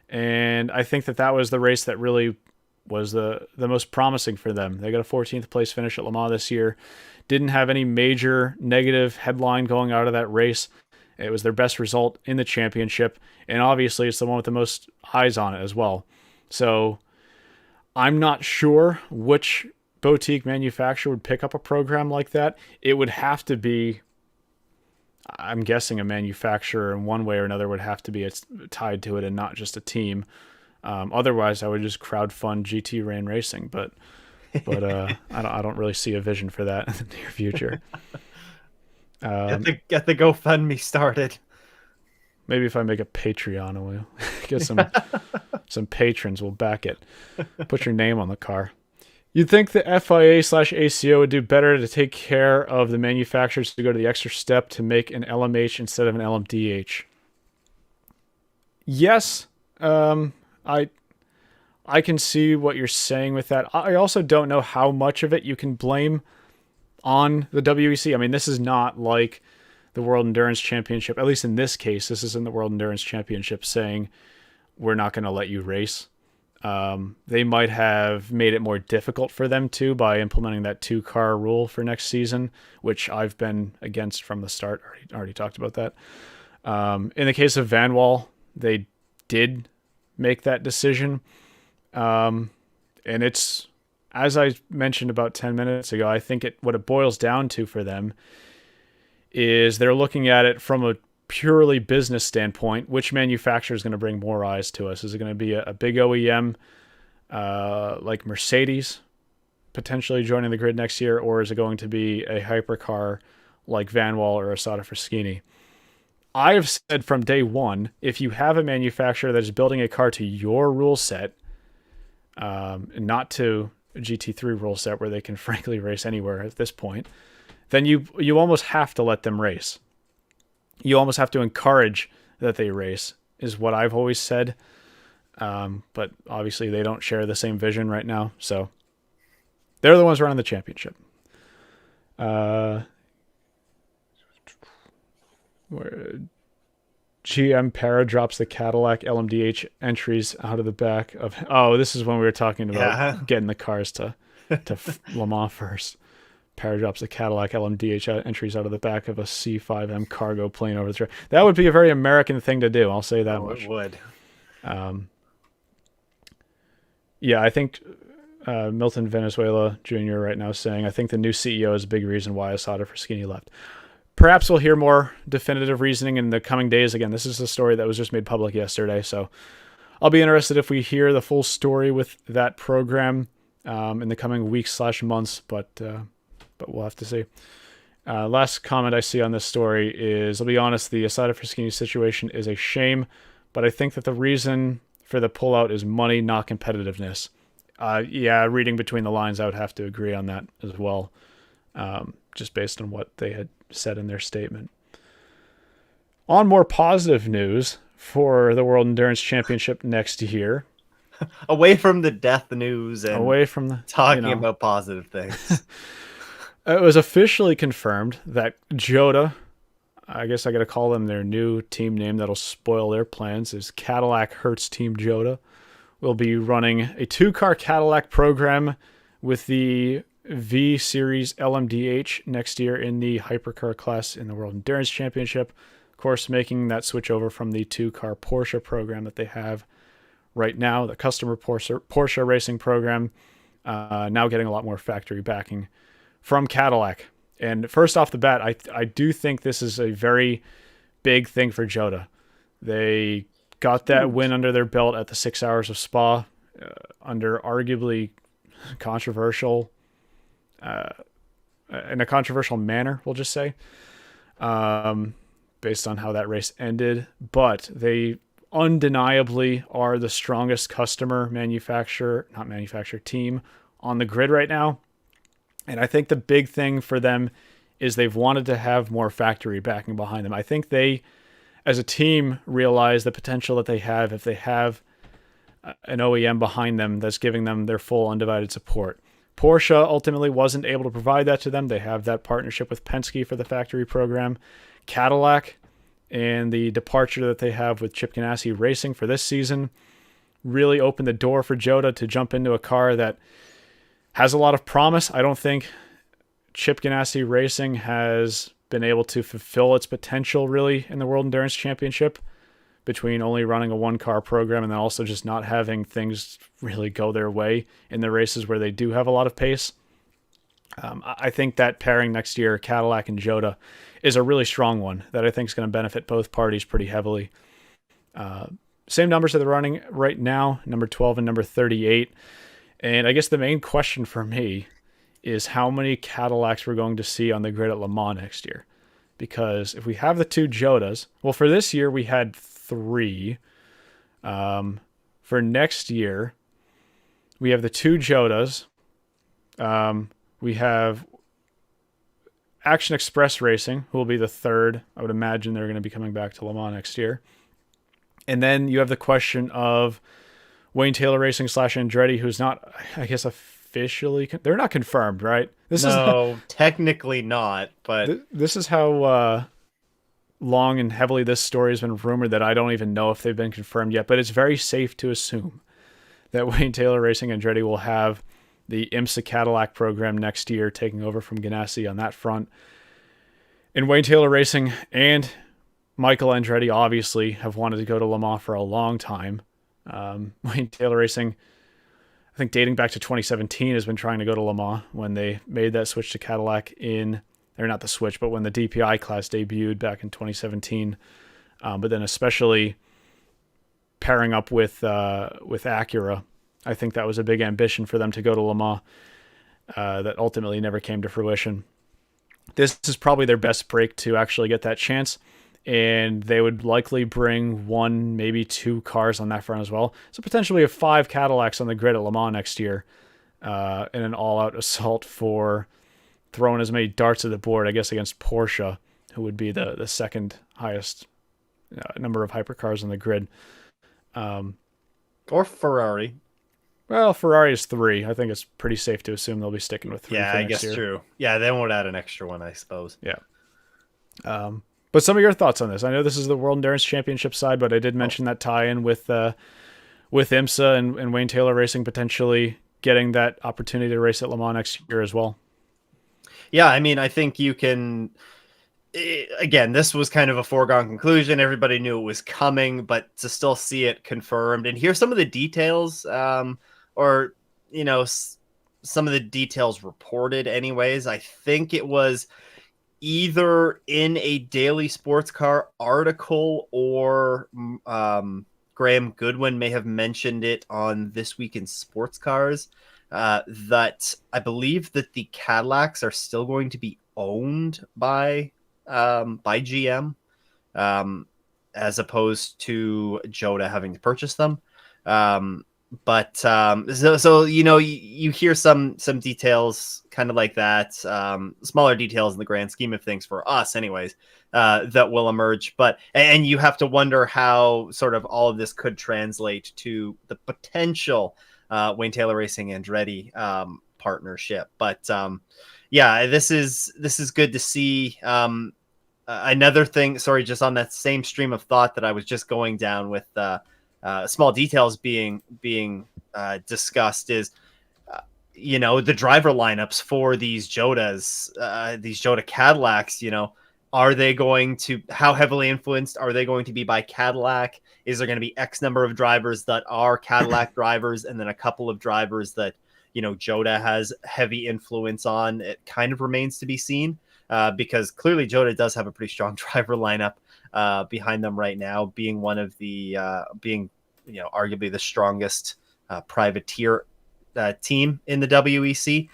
and I think that was the race that really was the most promising for them. They got a 14th place finish at Le Mans this year. Didn't have any major negative headline going out of that race. It was their best result in the championship, and obviously it's the one with the most eyes on it as well. So I'm not sure which boutique manufacturer would pick up a program like that. It would have to be, I'm guessing, a manufacturer in one way or another would have to be tied to it and not just a team. Otherwise, I would just crowdfund GT Rain Racing, but I don't really see a vision for that in the near future. Get the GoFundMe started. Maybe if I make a Patreon, and we'll get some patrons will back it. Put your name on the car. You'd think the FIA/ACO would do better to take care of the manufacturers to go to the extra step to make an LMH instead of an LMDH. Yes, I can see what you're saying with that. I also don't know how much of it you can blame on the WEC. I mean, this is not like the World Endurance Championship. At least in this case, this isn't the World Endurance Championship saying we're not going to let you race. They might have made it more difficult for them too by implementing that 2-car rule for next season, which I've been against from the start. Already talked about that. In the case of Van Wall, they did make that decision. And it's, as I mentioned about 10 minutes ago, I think what it boils down to for them is they're looking at it from a purely business standpoint. Which manufacturer is going to bring more eyes to us? Is it going to be a big OEM like Mercedes potentially joining the grid next year, or is it going to be a hypercar like Van Wall or Isotta Fraschini? I have said from day one, if you have a manufacturer that is building a car to your rule set, and not to a GT3 rule set where they can frankly race anywhere at this point, then you almost have to let them race. You almost have to encourage that they race, is what I've always said. But obviously they don't share the same vision right now, so they're the ones running the championship. Where GM Para drops the Cadillac LMDH entries out of the back of... Oh, this is when we were talking about getting the cars to Le Mans first. Para drops the Cadillac LMDH entries out of the back of a C5M cargo plane over the track. That would be a very American thing to do, I'll say that much. It would. Yeah, I think Milton Venezuela Jr. right now is saying, I think the new CEO is a big reason why Isotta Fraschini left. Perhaps we'll hear more definitive reasoning in the coming days. Again, this is a story that was just made public yesterday, so I'll be interested if we hear the full story with that program in the coming weeks/months, but we'll have to see. Last comment I see on this story is, I'll be honest, the Isotta Fraschini situation is a shame, but I think that the reason for the pullout is money, not competitiveness. Yeah, reading between the lines, I would have to agree on that as well, just based on what they had said in their statement. On more positive news for the World Endurance Championship next year, away from the death news and away from the talking about positive things, it was officially confirmed that Jota, I guess I got to call them their new team name that'll spoil their plans, is Cadillac Hertz Team Jota, will be running a 2-car Cadillac program with the V Series LMDH next year in the hypercar class in the World Endurance Championship. Of course, making that switch over from the 2-car Porsche program that they have right now, the customer Porsche racing program, now getting a lot more factory backing from Cadillac. And first off the bat, I do think this is a very big thing for Jota. They got that win Huge. under their belt at the 6 hours of Spa, under arguably controversial, in a controversial manner, we'll just say, based on how that race ended. But they undeniably are the strongest team on the grid right now. And I think the big thing for them is they've wanted to have more factory backing behind them. I think they, as a team, realize the potential that they have if they have an OEM behind them that's giving them their full undivided support. Porsche ultimately wasn't able to provide that to them. They have that partnership with Penske for the factory program. Cadillac and the departure that they have with Chip Ganassi Racing for this season really opened the door for Jota to jump into a car that has a lot of promise. I don't think Chip Ganassi Racing has been able to fulfill its potential really in the World Endurance Championship, between only running a one-car program and then also just not having things really go their way in the races where they do have a lot of pace. I think that pairing next year, Cadillac and Jota, is a really strong one that I think is going to benefit both parties pretty heavily. Same numbers that they're running right now, number 12 and number 38. And I guess the main question for me is how many Cadillacs we're going to see on the grid at Le Mans next year. Because if we have the two Jotas, well, for this year we had 3. For next year, we have the two Jotas. We have Action Express Racing, who will be the third. I would imagine they're going to be coming back to Le Mans next year. And then you have the question of Wayne Taylor Racing / Andretti, who's not, I guess, officially... They're not confirmed, right? No, technically not, but... This is how long and heavily this story has been rumored that I don't even know if they've been confirmed yet, but it's very safe to assume that Wayne Taylor Racing Andretti will have the IMSA Cadillac program next year, taking over from Ganassi on that front. And Wayne Taylor Racing and Michael Andretti obviously have wanted to go to Le Mans for a long time. Wayne Taylor Racing, I think dating back to 2017, has been trying to go to Le Mans when they made that switch to Cadillac or not the switch, but when the DPI class debuted back in 2017. But then especially pairing up with Acura, I think that was a big ambition for them to go to Le Mans that ultimately never came to fruition. This is probably their best break to actually get that chance, and they would likely bring 1, maybe 2 cars on that front as well. So potentially we have 5 Cadillacs on the grid at Le Mans next year in an all-out assault for throwing as many darts at the board, I guess, against Porsche, who would be the second highest number of hypercars on the grid. Or Ferrari. Well, Ferrari is 3. I think it's pretty safe to assume they'll be sticking with 3 Yeah, for I next guess year. true. Yeah, they won't add an extra one, I suppose. Yeah. But some of your thoughts on this? I know this is the World Endurance Championship side, but I did mention that tie-in with IMSA and Wayne Taylor Racing potentially getting that opportunity to race at Le Mans next year as well. Yeah, I mean, I think you can... Again, this was kind of a foregone conclusion. Everybody knew it was coming, but to still see it confirmed and hear some of the details, or, you know, some of the details reported anyways. I think it was either in a Daily Sports Car article or Graham Goodwin may have mentioned it on This Week in Sports Cars, that I believe that the Cadillacs are still going to be owned by GM, as opposed to Jota having to purchase them. So you know, you hear some details kind of like that, smaller details in the grand scheme of things for us anyways, that will emerge. And you have to wonder how sort of all of this could translate to the potential Wayne Taylor Racing Andretti partnership. But yeah, this is good to see. Another thing, sorry, just on that same stream of thought that I was just going down with small details being discussed is, you know, the driver lineups for these Jota Cadillacs. You know, are they going to, how heavily influenced are they going to be by Cadillac? Is there going to be X number of drivers that are Cadillac drivers and then a couple of drivers that, you know, Jota has heavy influence on? It kind of remains to be seen. because clearly Jota does have a pretty strong driver lineup behind them right now, being one of the arguably the strongest privateer team in the WEC.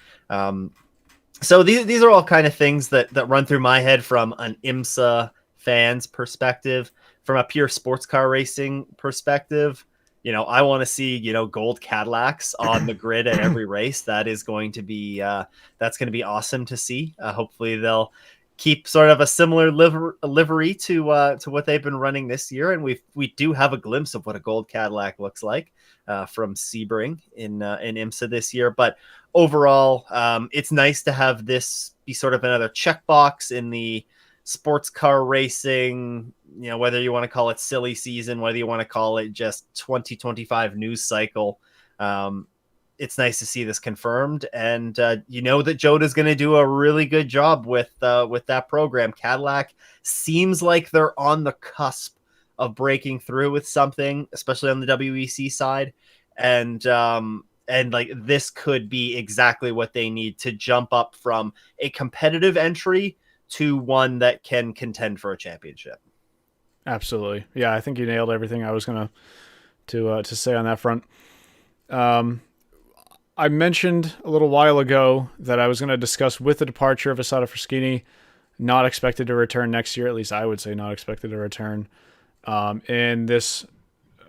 So these are all kind of things that run through my head from an IMSA fan's perspective. From a pure sports car racing perspective, I want to see gold Cadillacs on the grid at every race. That is going to be awesome to see. Hopefully they'll keep sort of a similar livery to what they've been running this year, and we do have a glimpse of what a gold Cadillac looks like from Sebring in IMSA this year. But overall, it's nice to have this be sort of another checkbox in the sports car racing, whether you want to call it silly season, whether you want to call it just 2025 news cycle. It's nice to see this confirmed, and that Jota's going to do a really good job with that program. Cadillac seems like they're on the cusp of breaking through with something, especially on the WEC side, and like this could be exactly what they need to jump up from a competitive entry to one that can contend for a championship. Absolutely. Yeah, I think you nailed everything I was going to say on that front. I mentioned a little while ago that I was going to discuss with the departure of Isotta Fraschini, not expected to return next year, at least I would say not expected to return. And this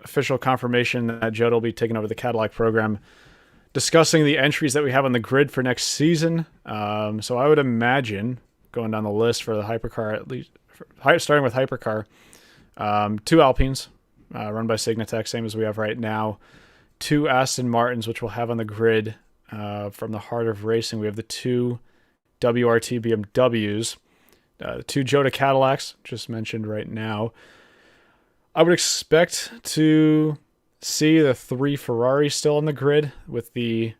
official confirmation that Jota will be taking over the Cadillac program, discussing the entries that we have on the grid for next season. So I would imagine, going down the list for the hypercar, at least starting with hypercar, 2 Alpines run by Signatech, same as we have right now, 2 Aston Martins, which we'll have on the grid from the heart of racing. We have the 2 WRT BMWs, the 2 Jota Cadillacs, just mentioned right now. I would expect to see the 3 Ferraris still on the grid with the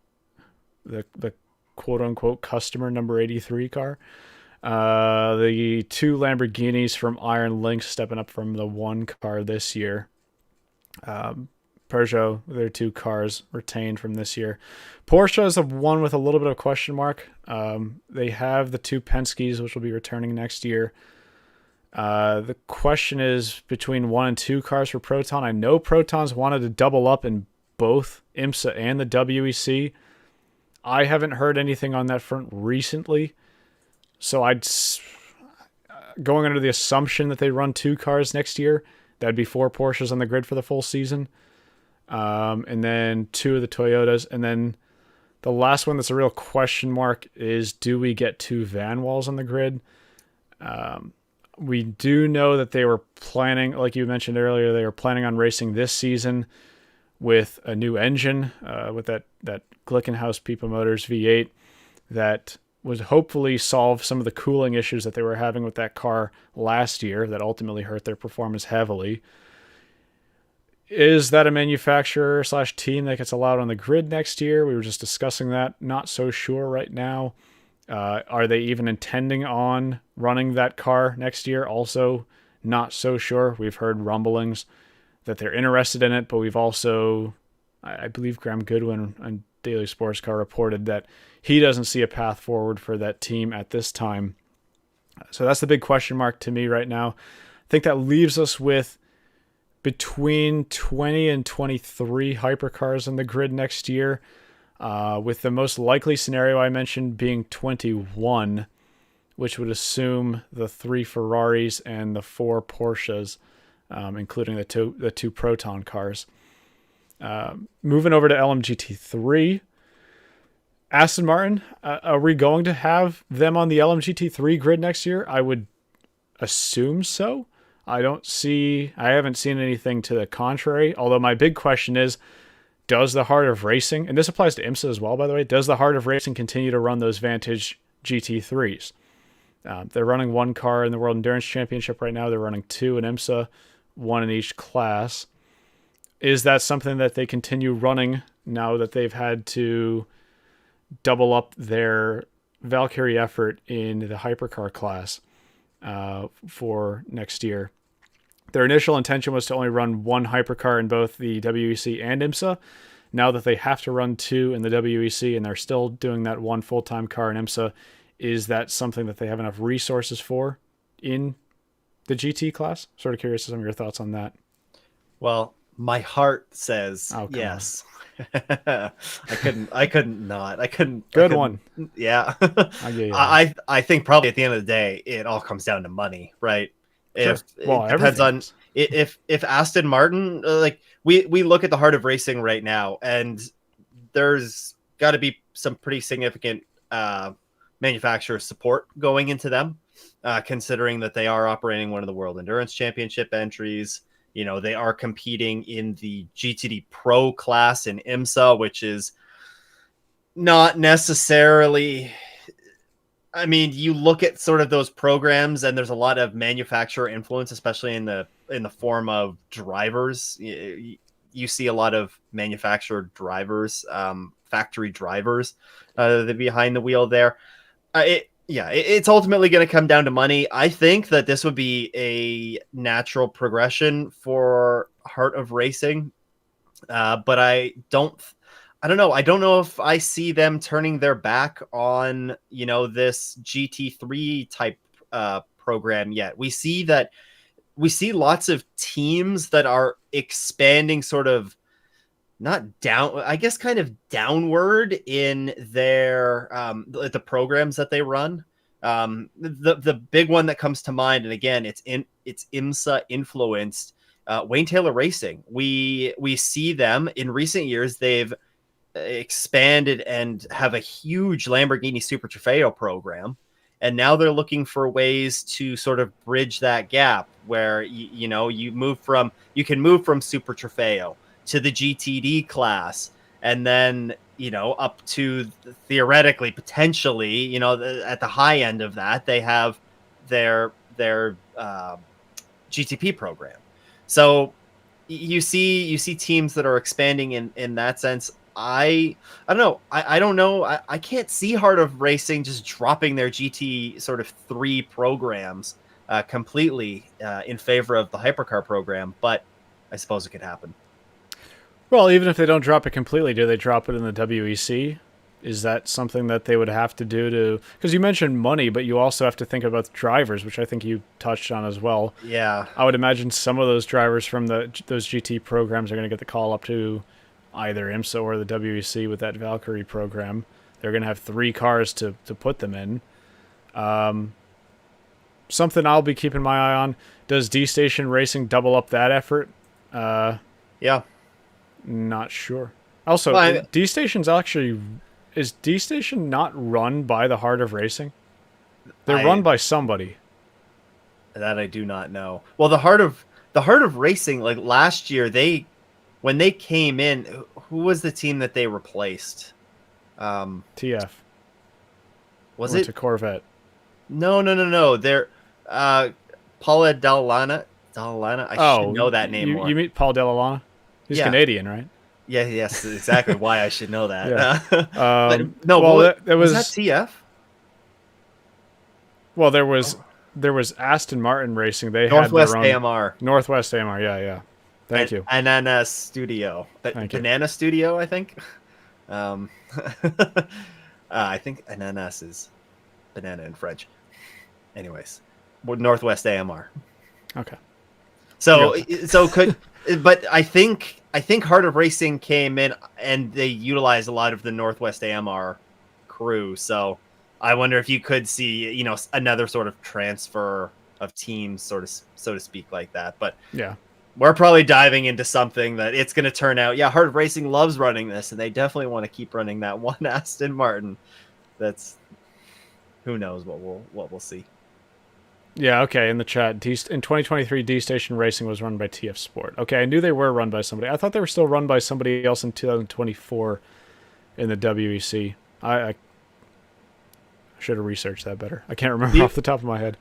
quote-unquote customer number 83 car. The 2 Lamborghinis from Iron Lynx stepping up from the 1 car this year. Peugeot, their 2 cars retained from this year. Porsche is the one with a little bit of a question mark. They have the 2 Penske's, which will be returning next year. The question is between 1 and 2 cars for Proton. I know Proton's wanted to double up in both IMSA and the WEC. I haven't heard anything on that front recently. So going under the assumption that they run 2 cars next year, that'd be 4 Porsches on the grid for the full season. And then 2 of the Toyotas. And then the last one that's a real question mark is, do we get 2 Van Walls on the grid? We do know that they were planning, like you mentioned earlier, they were planning on racing this season with a new engine, with that Glickenhaus Pipa Motors V8 that would hopefully solve some of the cooling issues that they were having with that car last year that ultimately hurt their performance heavily. Is that a manufacturer / team that gets allowed on the grid next year? We were just discussing that. Not so sure right now. Are they even intending on running that car next year? Also, not so sure. We've heard rumblings that they're interested in it, but we've also, I believe Graham Goodwin on Daily Sports Car reported that he doesn't see a path forward for that team at this time. So that's the big question mark to me right now. I think that leaves us with between 20 and 23 hypercars on the grid next year, with the most likely scenario I mentioned being 21, which would assume the 3 Ferraris and the 4 Porsches, including the two Proton cars. Moving over to LMGT3, Aston Martin, are we going to have them on the LMGT3 grid next year? I would assume so. I haven't seen anything to the contrary, although my big question is, does the Heart of Racing, and this applies to IMSA as well, by the way, does the Heart of Racing continue to run those Vantage GT3s? They're running 1 car in the World Endurance Championship right now. They're running 2 in IMSA, 1 in each class. Is that something that they continue running now that they've had to double up their Valkyrie effort in the hypercar class for next year? Their initial intention was to only run 1 hypercar in both the WEC and IMSA. Now that they have to run 2 in the WEC and they're still doing that 1 full-time car in IMSA, is that something that they have enough resources for in the GT class? Sort of curious to some of your thoughts on that. Well, my heart says Oh, come on. yes. I couldn't not. I Good couldn't. one. Yeah. I'll give you that. I think probably at the end of the day, it all comes down to money, right? If Sure. Well, it depends everything on does. if Aston Martin, like we look at the heart of racing right now, and there's got to be some pretty significant manufacturer support going into them, considering that they are operating one of the World Endurance Championship entries. You know, they are competing in the GTD Pro class in IMSA, which is not necessarily. I mean, you look at sort of those programs, and there's a lot of manufacturer influence, especially in the form of drivers. You see a lot of manufactured drivers, factory drivers, behind the wheel there. It's ultimately going to come down to money. I think that this would be a natural progression for Heart of Racing, but I don't know. I don't know if I see them turning their back on, this GT3 type program yet. We see lots of teams that are expanding sort of not down, I guess kind of downward in their the programs that they run. The big one that comes to mind, and again, it's IMSA influenced, Wayne Taylor Racing. We see them in recent years. They've expanded and have a huge Lamborghini Super Trofeo program, and now they're looking for ways to sort of bridge that gap where you can move from Super Trofeo to the GTD class, and then up to theoretically, potentially, at the high end of that, they have their GTP program. So you see teams that are expanding in that sense. I don't know. I don't know. I can't see Heart of Racing just dropping their GT sort of 3 programs completely in favor of the hypercar program, but I suppose it could happen. Well, even if they don't drop it completely, do they drop it in the WEC? Is that something that they would have to do to? Because you mentioned money, but you also have to think about the drivers, which I think you touched on as well. Yeah. I would imagine some of those drivers from those GT programs are going to get the call up to either IMSA or the WEC with that Valkyrie program. They're going to have 3 cars to put them in. Something I'll be keeping my eye on. Does D Station Racing double up that effort? Yeah. Not sure. Also, Well, D Station's actually, is D Station not run by the Heart of Racing? They're run by somebody. That I do not know. Well, the Heart of Racing, like last year, when they came in, who was the team that they replaced? TF Was went it? to Corvette. No. They're Paula Dallana. I should know that name more. You meet Paul Delalana? He's Yeah. Canadian, right? Yeah. Yes. Exactly. Why I should know that. Yeah. But no. Well, That was that TF. Well, there was Aston Martin Racing. They Northwest had their own AMR. Northwest AMR. Yeah. Thank you. Ananas Studio. Thank you. Banana Studio, I think. I think ananas is banana in French. Anyways, Northwest AMR. Okay. So but I think Heart of Racing came in and they utilized a lot of the Northwest AMR crew. So I wonder if you could see, another sort of transfer of teams, so to speak, like that. But yeah, we're probably diving into something that it's going to turn out. Yeah, Heart of Racing loves running this, and they definitely want to keep running that one Aston Martin. That's who knows what we'll see. Yeah, okay, in the chat, in 2023, D Station Racing was run by TF Sport. Okay, I knew they were run by somebody. I thought they were still run by somebody else in 2024 in the WEC. I should have researched that better. I can't remember off the top of my head.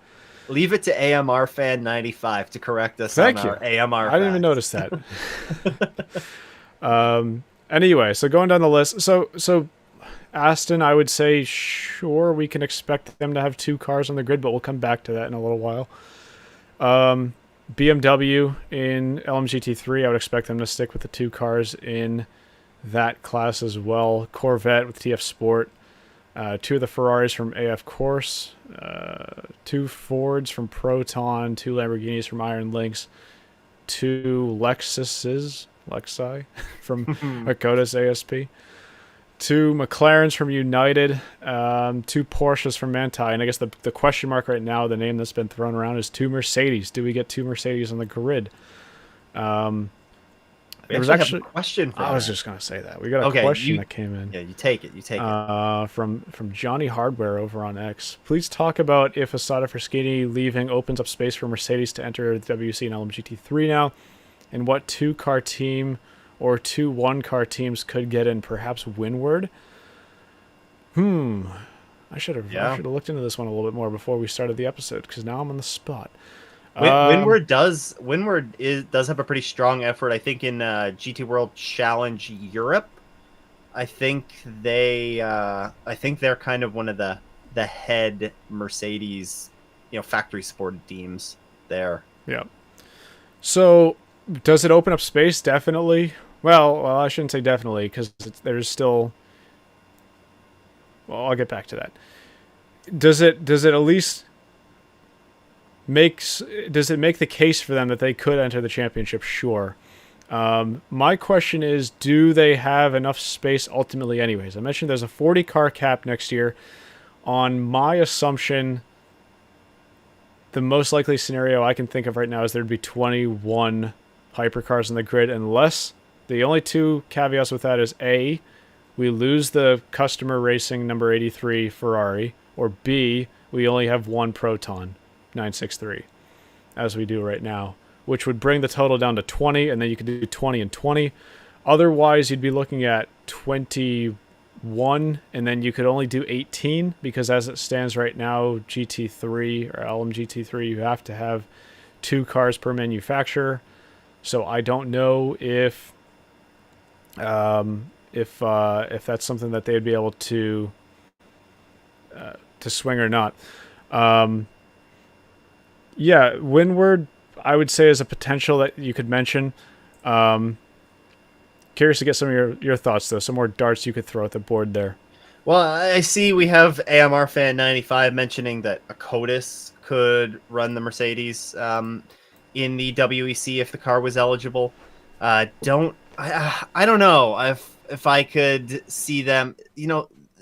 Leave it to AMR Fan 95 to correct us Thank on you. our AMR I didn't even notice that. Anyway, so going down the list, so Aston, I would say, sure, we can expect them to have 2 cars on the grid, but we'll come back to that in a little while. BMW in LMGT3, I would expect them to stick with the 2 cars in that class as well. Corvette with TF Sport. Two of the Ferraris from AF Course, two Fords from Proton, two Lamborghinis from Iron Lynx, two Lexi from Hakodas ASP, two McLarens from United, two Porsches from Manti, and I guess the question mark right now, the name that's been thrown around, is two Mercedes. Do we get two Mercedes on the grid? We There was actually actually have a question for I was that. just gonna say that we got a Okay, question that came in. yeah, you take it. You take it. From Johnny Hardware over on X. Please talk about if Isotta Fraschini leaving opens up space for Mercedes to enter the WC and LMGT3 now, and what two-car team or two one-car teams could get in, perhaps Windward. I should have looked into this one a little bit more before we started the episode, because now I'm on the spot. Windward does have a pretty strong effort. I think in GT World Challenge Europe. I think they're kind of one of the head Mercedes, factory supported teams there. Yeah. So does it open up space? Definitely. Well, I shouldn't say definitely, because there's still. Well, I'll get back to that. Does it at least make the case for them that they could enter the championship? Sure. My question is, do they have enough space ultimately anyways? I mentioned there's a 40 car cap next year. On my assumption, the most likely scenario I can think of right now is there'd be 21 hypercars on the grid, unless the only two caveats with that is A, we lose the customer racing number 83 Ferrari, or B, we only have one Proton 963, as we do right now, which would bring the total down to 20, and then you could do 20 and 20. Otherwise, you'd be looking at 21, and then you could only do 18, because as it stands right now, GT3 or LMGT3, you have to have two cars per manufacturer. So I don't know if that's something that they'd be able to swing or not. Yeah, Windward, I would say, is a potential that you could mention. Curious to get some of your thoughts, though. Some more darts you could throw at the board there. Well, I see we have AMR Fan 95 mentioning that Akotis could run the Mercedes in the WEC if the car was eligible. I don't know if I could see them,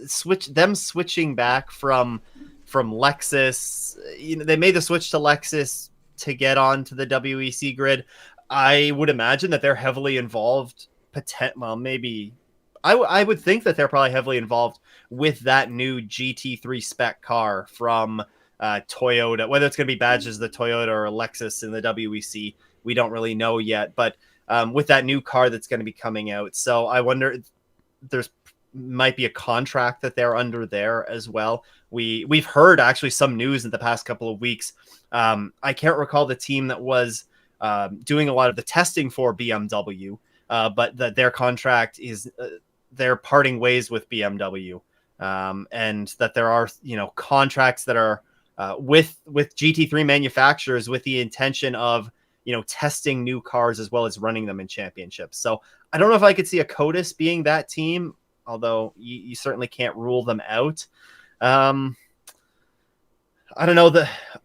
switching back from Lexus. They made the switch to Lexus to get onto the WEC grid. I would imagine that they're heavily involved. Maybe I would think that they're probably heavily involved with that new GT3 spec car from Toyota. Whether it's going to be badged as the Toyota or Lexus in the WEC, we don't really know yet. But with that new car that's going to be coming out, so I wonder, there's might be a contract that they're under there as well. We've heard actually some news in the past couple of weeks. I can't recall the team that was doing a lot of the testing for BMW, but that their contract is they're parting ways with BMW, and that there are contracts that are with GT3 manufacturers with the intention of testing new cars as well as running them in championships. So I don't know if I could see a Akotis being that team, although you certainly can't rule them out. I don't know,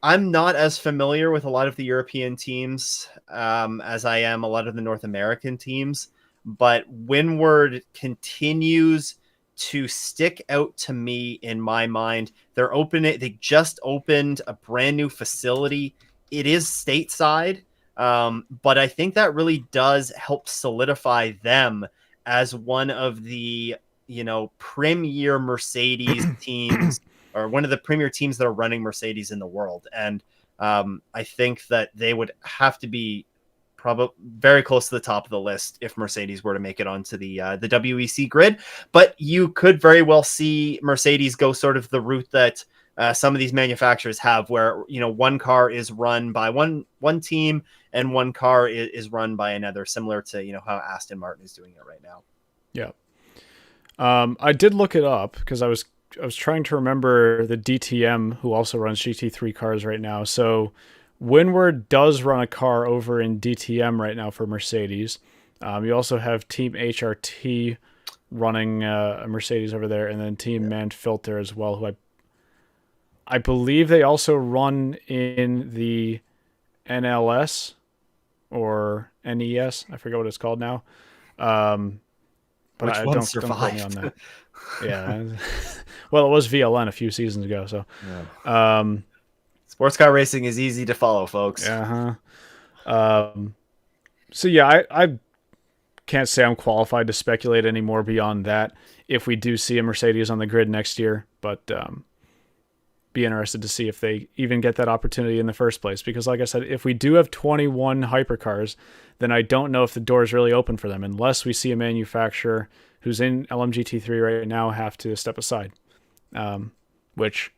I'm not as familiar with a lot of the European teams as I am a lot of the North American teams, but Windward continues to stick out to me in my mind. They just opened a brand new facility. It is stateside, but I think that really does help solidify them as one of the premier Mercedes teams, or one of the premier teams that are running Mercedes in the world. And I think that they would have to be probably very close to the top of the list if Mercedes were to make it onto the WEC grid. But you could very well see Mercedes go sort of the route that some of these manufacturers have, where one car is run by one team and one car is run by another, similar to how Aston Martin is doing it right now. Yeah. I did look it up because I was trying to remember the DTM who also runs GT3 cars right now. So Windward does run a car over in DTM right now for Mercedes. You also have Team HRT running a Mercedes over there, and then Team Manfilter as well, who I believe they also run in the NLS or NES. I forget what it's called now. But Which I one don't quote me on survived? that. Yeah. Well, it was VLN a few seasons ago, so Yeah. um, Sports car racing is easy to follow, folks. yeah. So yeah, I can't say I'm qualified to speculate anymore beyond that. If we do see a Mercedes on the grid next year, but be interested to see if they even get that opportunity in the first place. Because, like I said, if we do have 21 hypercars, then I don't know if the door is really open for them unless we see a manufacturer who's in LMGT3 right now have to step aside. Which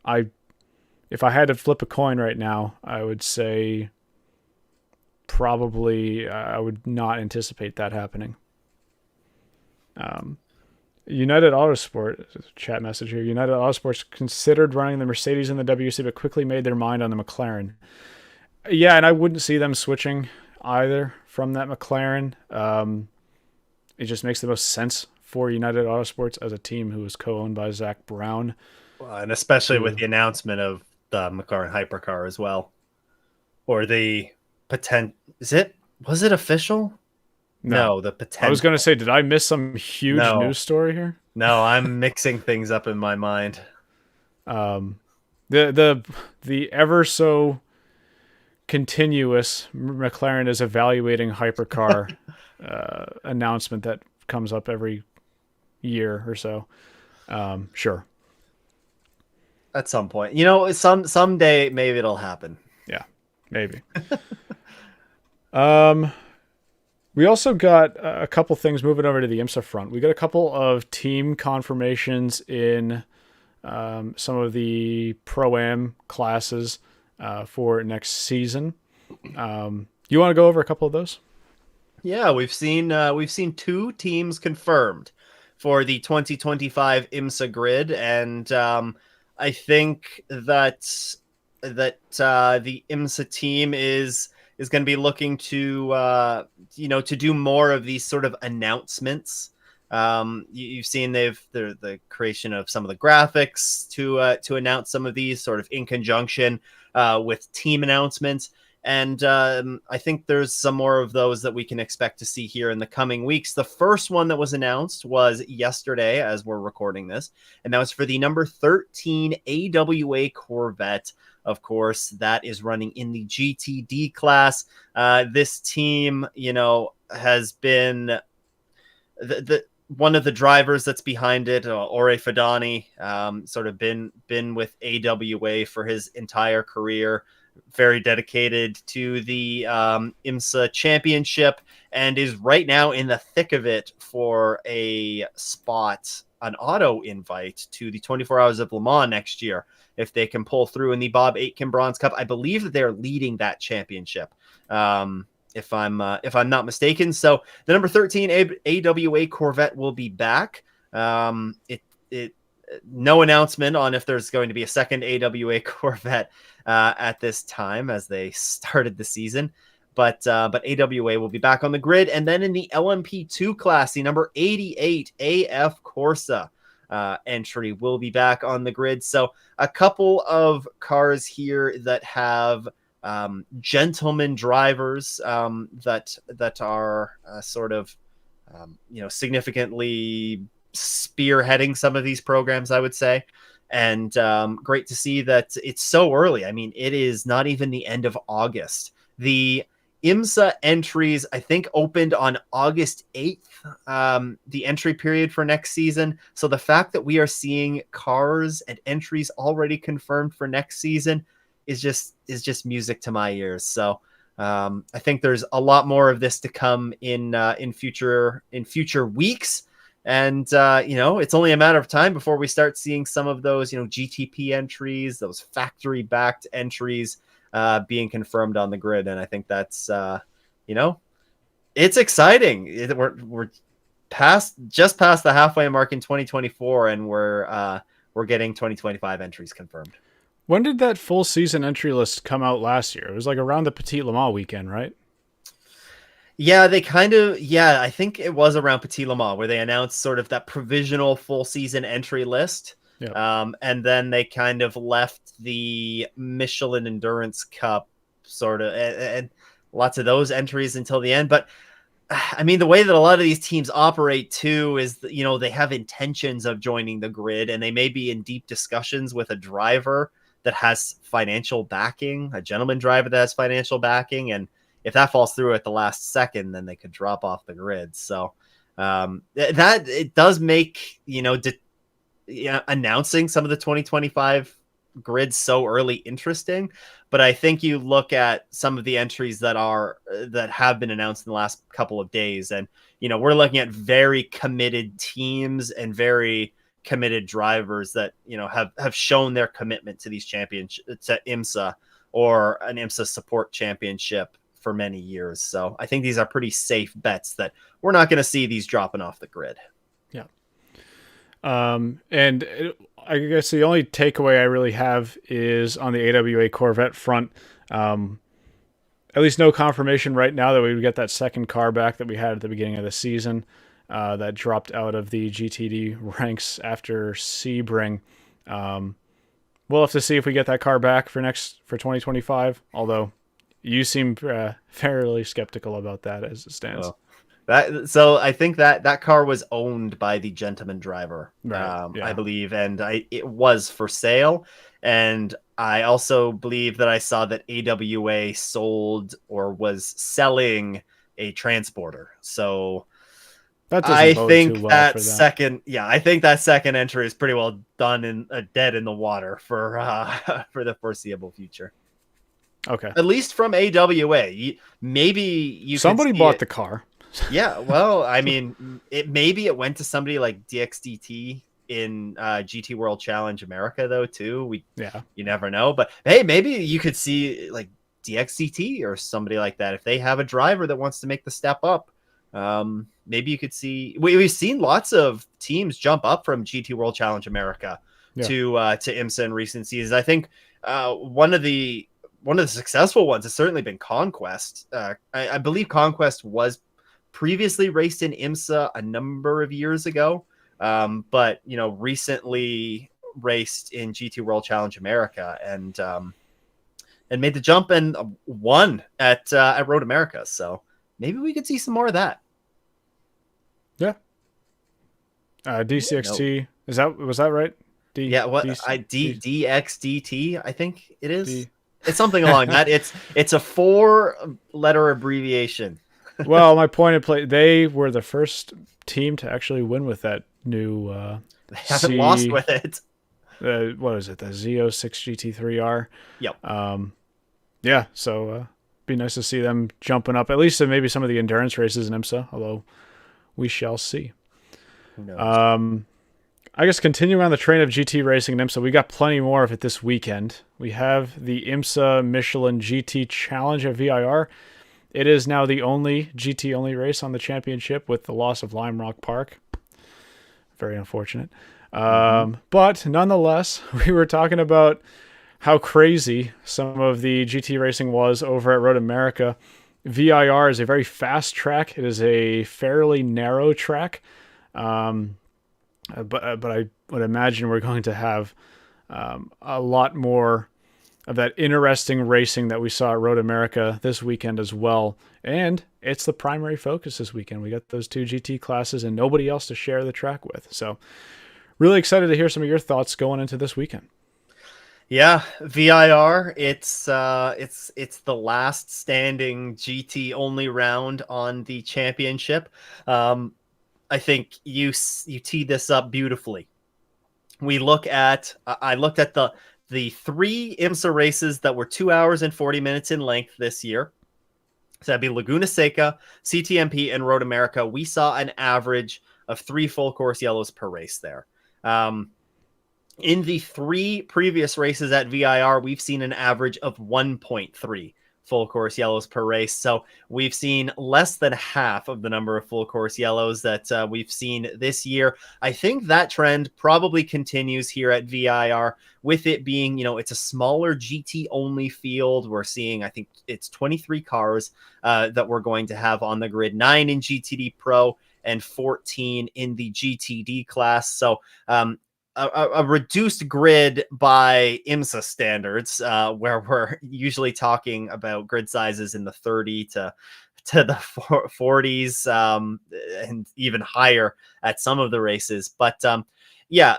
if I had to flip a coin right now, I would say probably I would not anticipate that happening. United Autosport, chat message here. United Autosports considered running the Mercedes in the WC, but quickly made their mind on the McLaren. Yeah, and I wouldn't see them switching either from that McLaren. It just makes the most sense for United Autosports as a team who is co-owned by Zach Brown. Well, and especially with Who, the announcement of the McLaren hypercar as well, or the was it official? no, No, the I was potential. going to say, did I miss some huge No, news story here? no, I'm mixing things up in my mind. Um, the ever so continuous McLaren is evaluating hypercar announcement that comes up every year or so. Sure. At some point, someday maybe it'll happen. Yeah, maybe. We also got a couple things moving over to the IMSA front. We got a couple of team confirmations in some of the Pro-Am classes for next season. You want to go over a couple of those? Yeah, we've seen two teams confirmed for the 2025 IMSA grid, and I think that the IMSA team is going to be looking to to do more of these sort of announcements. You've seen the creation of some of the graphics to announce some of these sort of in conjunction with team announcements. And I think there's some more of those that we can expect to see here in the coming weeks. The first one that was announced was yesterday as we're recording this, and that was for the number 13 AWA Corvette. Of course, that is running in the GTD class. This team, has been the one of the drivers that's behind it, Ore Fadani, sort of been with AWA for his entire career. Very dedicated to the IMSA championship and is right now in the thick of it for an auto invite to the 24 Hours of Le Mans next year. If they can pull through in the Bob Aitken Bronze Cup, I believe that they're leading that championship. If I'm not mistaken. So the number 13 AWA Corvette will be back. No announcement on if there's going to be a second AWA Corvette at this time as they started the season, but AWA will be back on the grid. And then in the LMP2 class, the number 88 AF Corsa entry will be back on the grid. So a couple of cars here that have gentleman drivers that are sort of significantly spearheading some of these programs, I would say. And great to see that it's so early. I mean, it is not even the end of August. The IMSA entries, I think, opened on August 8th, the entry period for next season. So the fact that we are seeing cars and entries already confirmed for next season is just music to my ears. So I think there's a lot more of this to come in future weeks. And, it's only a matter of time before we start seeing some of those, GTP entries, those factory backed entries being confirmed on the grid. And I think that's, it's exciting. We're just past the halfway mark in 2024, and we're getting 2025 entries confirmed. When did that full season entry list come out last year? It was like around the Petit Le Mans weekend, right? Yeah, they kind of, yeah, I think it was around Petit Le Mans where they announced sort of that provisional full season entry list. Yep. And then they kind of left the Michelin Endurance Cup sort of, and lots of those entries until the end. But I mean, the way that a lot of these teams operate too is, that, they have intentions of joining the grid and they may be in deep discussions with a driver that has financial backing, a gentleman driver that has financial backing. And if that falls through at the last second, then they could drop off the grid. So that it does make, announcing some of the 2025 grids so early interesting. But I think you look at some of the entries that have been announced in the last couple of days, and we're looking at very committed teams and very committed drivers that have shown their commitment to these championships, to IMSA or an IMSA support championship for many years. So I think these are pretty safe bets that we're not going to see these dropping off the grid. Yeah. I guess the only takeaway I really have is on the AWA Corvette front. At least no confirmation right now that we would get that second car back that we had at the beginning of the season that dropped out of the GTD ranks after Sebring. We'll have to see if we get that car back for 2025. Although you seem fairly skeptical about that as it stands. So I think that car was owned by the gentleman driver, Right. Yeah. I believe, and it was for sale. And I also believe that I saw that AWA sold or was selling a transporter. So That doesn't I bode think too well that for them. I think that second entry is pretty well done and dead in the water for for the foreseeable future. Okay. At least from AWA. Maybe you Somebody could see bought it. the car. Yeah, well, I mean, maybe it went to somebody like DXDT in GT World Challenge America, though. Too, Yeah. you never know. But hey, maybe you could see like DXDT or somebody like that if they have a driver that wants to make the step up. Maybe you could see. We've seen lots of teams jump up from GT World Challenge America to IMSA in recent seasons. I think one of the successful ones has certainly been Conquest. I believe Conquest was previously raced in IMSA a number of years ago, but recently raced in GT World Challenge America and made the jump and won at Road America. So maybe we could see some more of that. Yeah. DCXT was that right? Yeah, what DXDT, I think it is. It's something along that. It's a 4-letter abbreviation. Well, my point of play, they were the first team to actually win with that new they haven't lost with it. What is it? The Z06 GT3R. Yep. Yeah, so be nice to see them jumping up, at least in maybe some of the endurance races in IMSA, although we shall see. Who knows? I guess continuing on the train of GT racing in IMSA, we got plenty more of it this weekend. We have the IMSA Michelin GT Challenge at VIR. It is now the only GT-only race on the championship with the loss of Lime Rock Park. Very unfortunate. But nonetheless, we were talking about how crazy some of the GT racing was over at Road America. VIR is a very fast track. It is a fairly narrow track. But I would imagine we're going to have a lot more of that interesting racing that we saw at Road America this weekend as well. And it's the primary focus this weekend. We got those 2 GT classes and nobody else to share the track with. So really excited to hear some of your thoughts going into this weekend. Yeah, VIR, it's the last standing GT only round on the championship. I think you teed this up beautifully. I looked at the 3 IMSA races that were 2 hours and 40 minutes in length this year. So that'd be Laguna Seca, CTMP, and Road America. We saw an average of 3 full course yellows per race there. In the 3 previous races at VIR, we've seen an average of 1.3 full course yellows per race. So we've seen less than half of the number of full course yellows that we've seen this year. I think that trend probably continues here at VIR, with it being, it's a smaller GT only field. We're seeing, I think it's 23 cars that we're going to have on the grid, 9 in GTD Pro and 14 in the GTD class. So a reduced grid by IMSA standards, where we're usually talking about grid sizes in the 30 to the 40s, and even higher at some of the races. But yeah,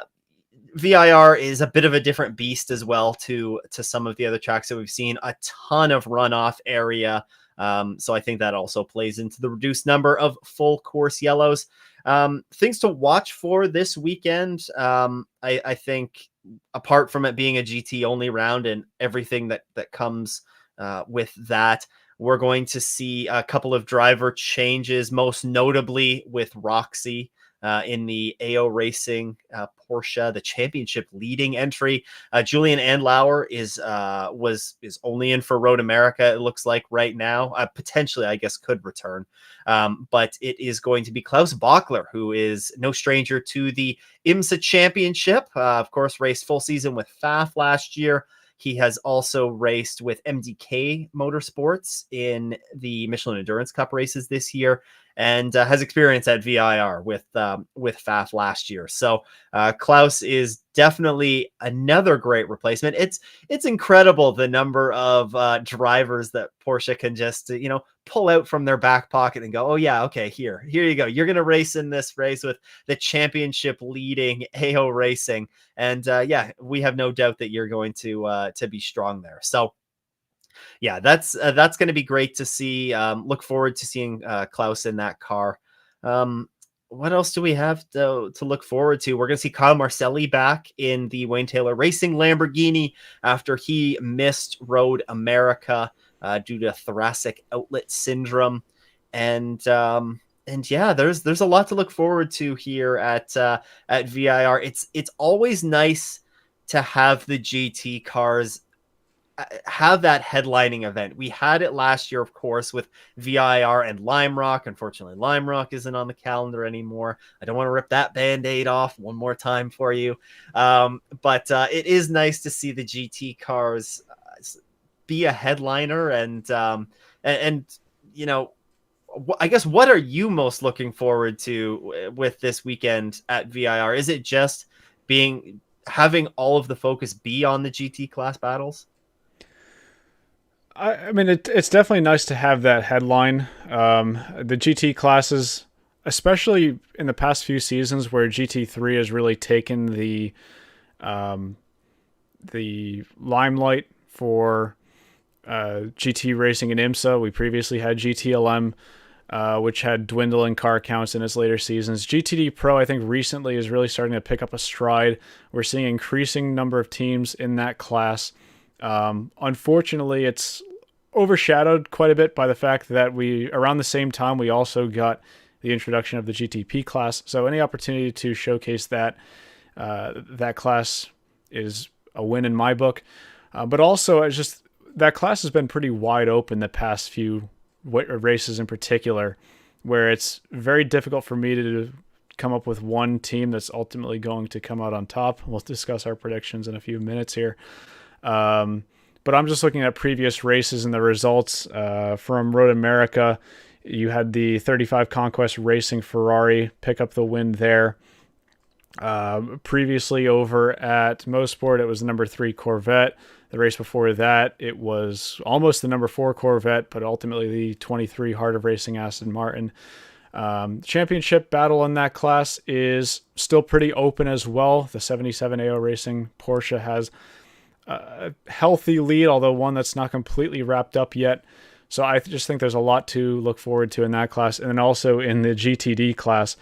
VIR is a bit of a different beast as well to some of the other tracks that we've seen. A ton of runoff area. So I think that also plays into the reduced number of full course yellows. Things to watch for this weekend. I think, apart from it being a GT only round and everything that comes with that, we're going to see a couple of driver changes, most notably with Roxy in the AO Racing Porsche, the championship leading entry. Julian Andlauer is only in for Road America, it looks like right now. Potentially, I guess, could return. But it is going to be Klaus Bachler, who is no stranger to the IMSA Championship. Of course, raced full season with FAF last year. He has also raced with MDK Motorsports in the Michelin Endurance Cup races this year, and has experience at VIR with FAF last year. So Klaus is definitely another great replacement. It's incredible the number of drivers that Porsche can just pull out from their back pocket and go, oh yeah, okay, here you go. You're gonna race in this race with the championship leading AO Racing, and yeah, we have no doubt that you're going to be strong there. So yeah, that's going to be great to see. Look forward to seeing Klaus in that car. What else do we have to look forward to? We're going to see Kyle Marcelli back in the Wayne Taylor Racing Lamborghini after he missed Road America due to thoracic outlet syndrome. And yeah, there's a lot to look forward to here at VIR. It's always nice to have the GT cars have that headlining event. We had it last year, of course, with VIR and Lime Rock. Unfortunately, Lime Rock isn't on the calendar anymore. I don't want to rip that Band-Aid off one more time for you. But it is nice to see the GT cars be a headliner, and I guess, what are you most looking forward to with this weekend at VIR? Is it just having all of the focus be on the GT class battles? I mean, it's definitely nice to have that headline. The GT classes, especially in the past few seasons, where GT3 has really taken the limelight for GT racing in IMSA. We previously had GTLM, which had dwindling car counts in its later seasons. GTD Pro, I think, recently is really starting to pick up a stride. We're seeing increasing number of teams in that class. Unfortunately, it's overshadowed quite a bit by the fact that around the same time, we also got the introduction of the GTP class. So any opportunity to showcase that class is a win in my book. But also, it's just that class has been pretty wide open the past few races in particular, where it's very difficult for me to come up with one team that's ultimately going to come out on top. We'll discuss our predictions in a few minutes here. But I'm just looking at previous races and the results from Road America. You had the 35 Conquest Racing Ferrari pick up the win there. Previously over at Mosport, it was the number 3 Corvette. The race before that, it was almost the number 4 Corvette, but ultimately the 23 Heart of Racing Aston Martin. Championship battle in that class is still pretty open as well. The 77 AO Racing Porsche has a healthy lead, although one that's not completely wrapped up yet. So I just think there's a lot to look forward to in that class. And then also in the GTD class,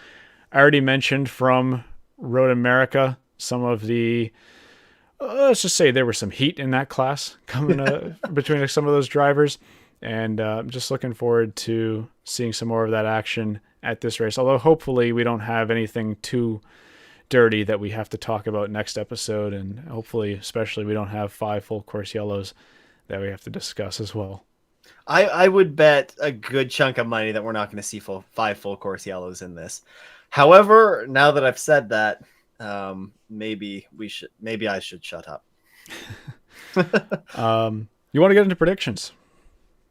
I already mentioned from Road America some of the, let's just say there was some heat in that class coming between some of those drivers. And I'm just looking forward to seeing some more of that action at this race. Although hopefully we don't have anything too dirty that we have to talk about next episode, and hopefully especially we don't have 5 full course yellows that we have to discuss as well. I would bet a good chunk of money that we're not going to see five full course yellows in this. However, now that I've said that, maybe I should shut up. You want to get into predictions?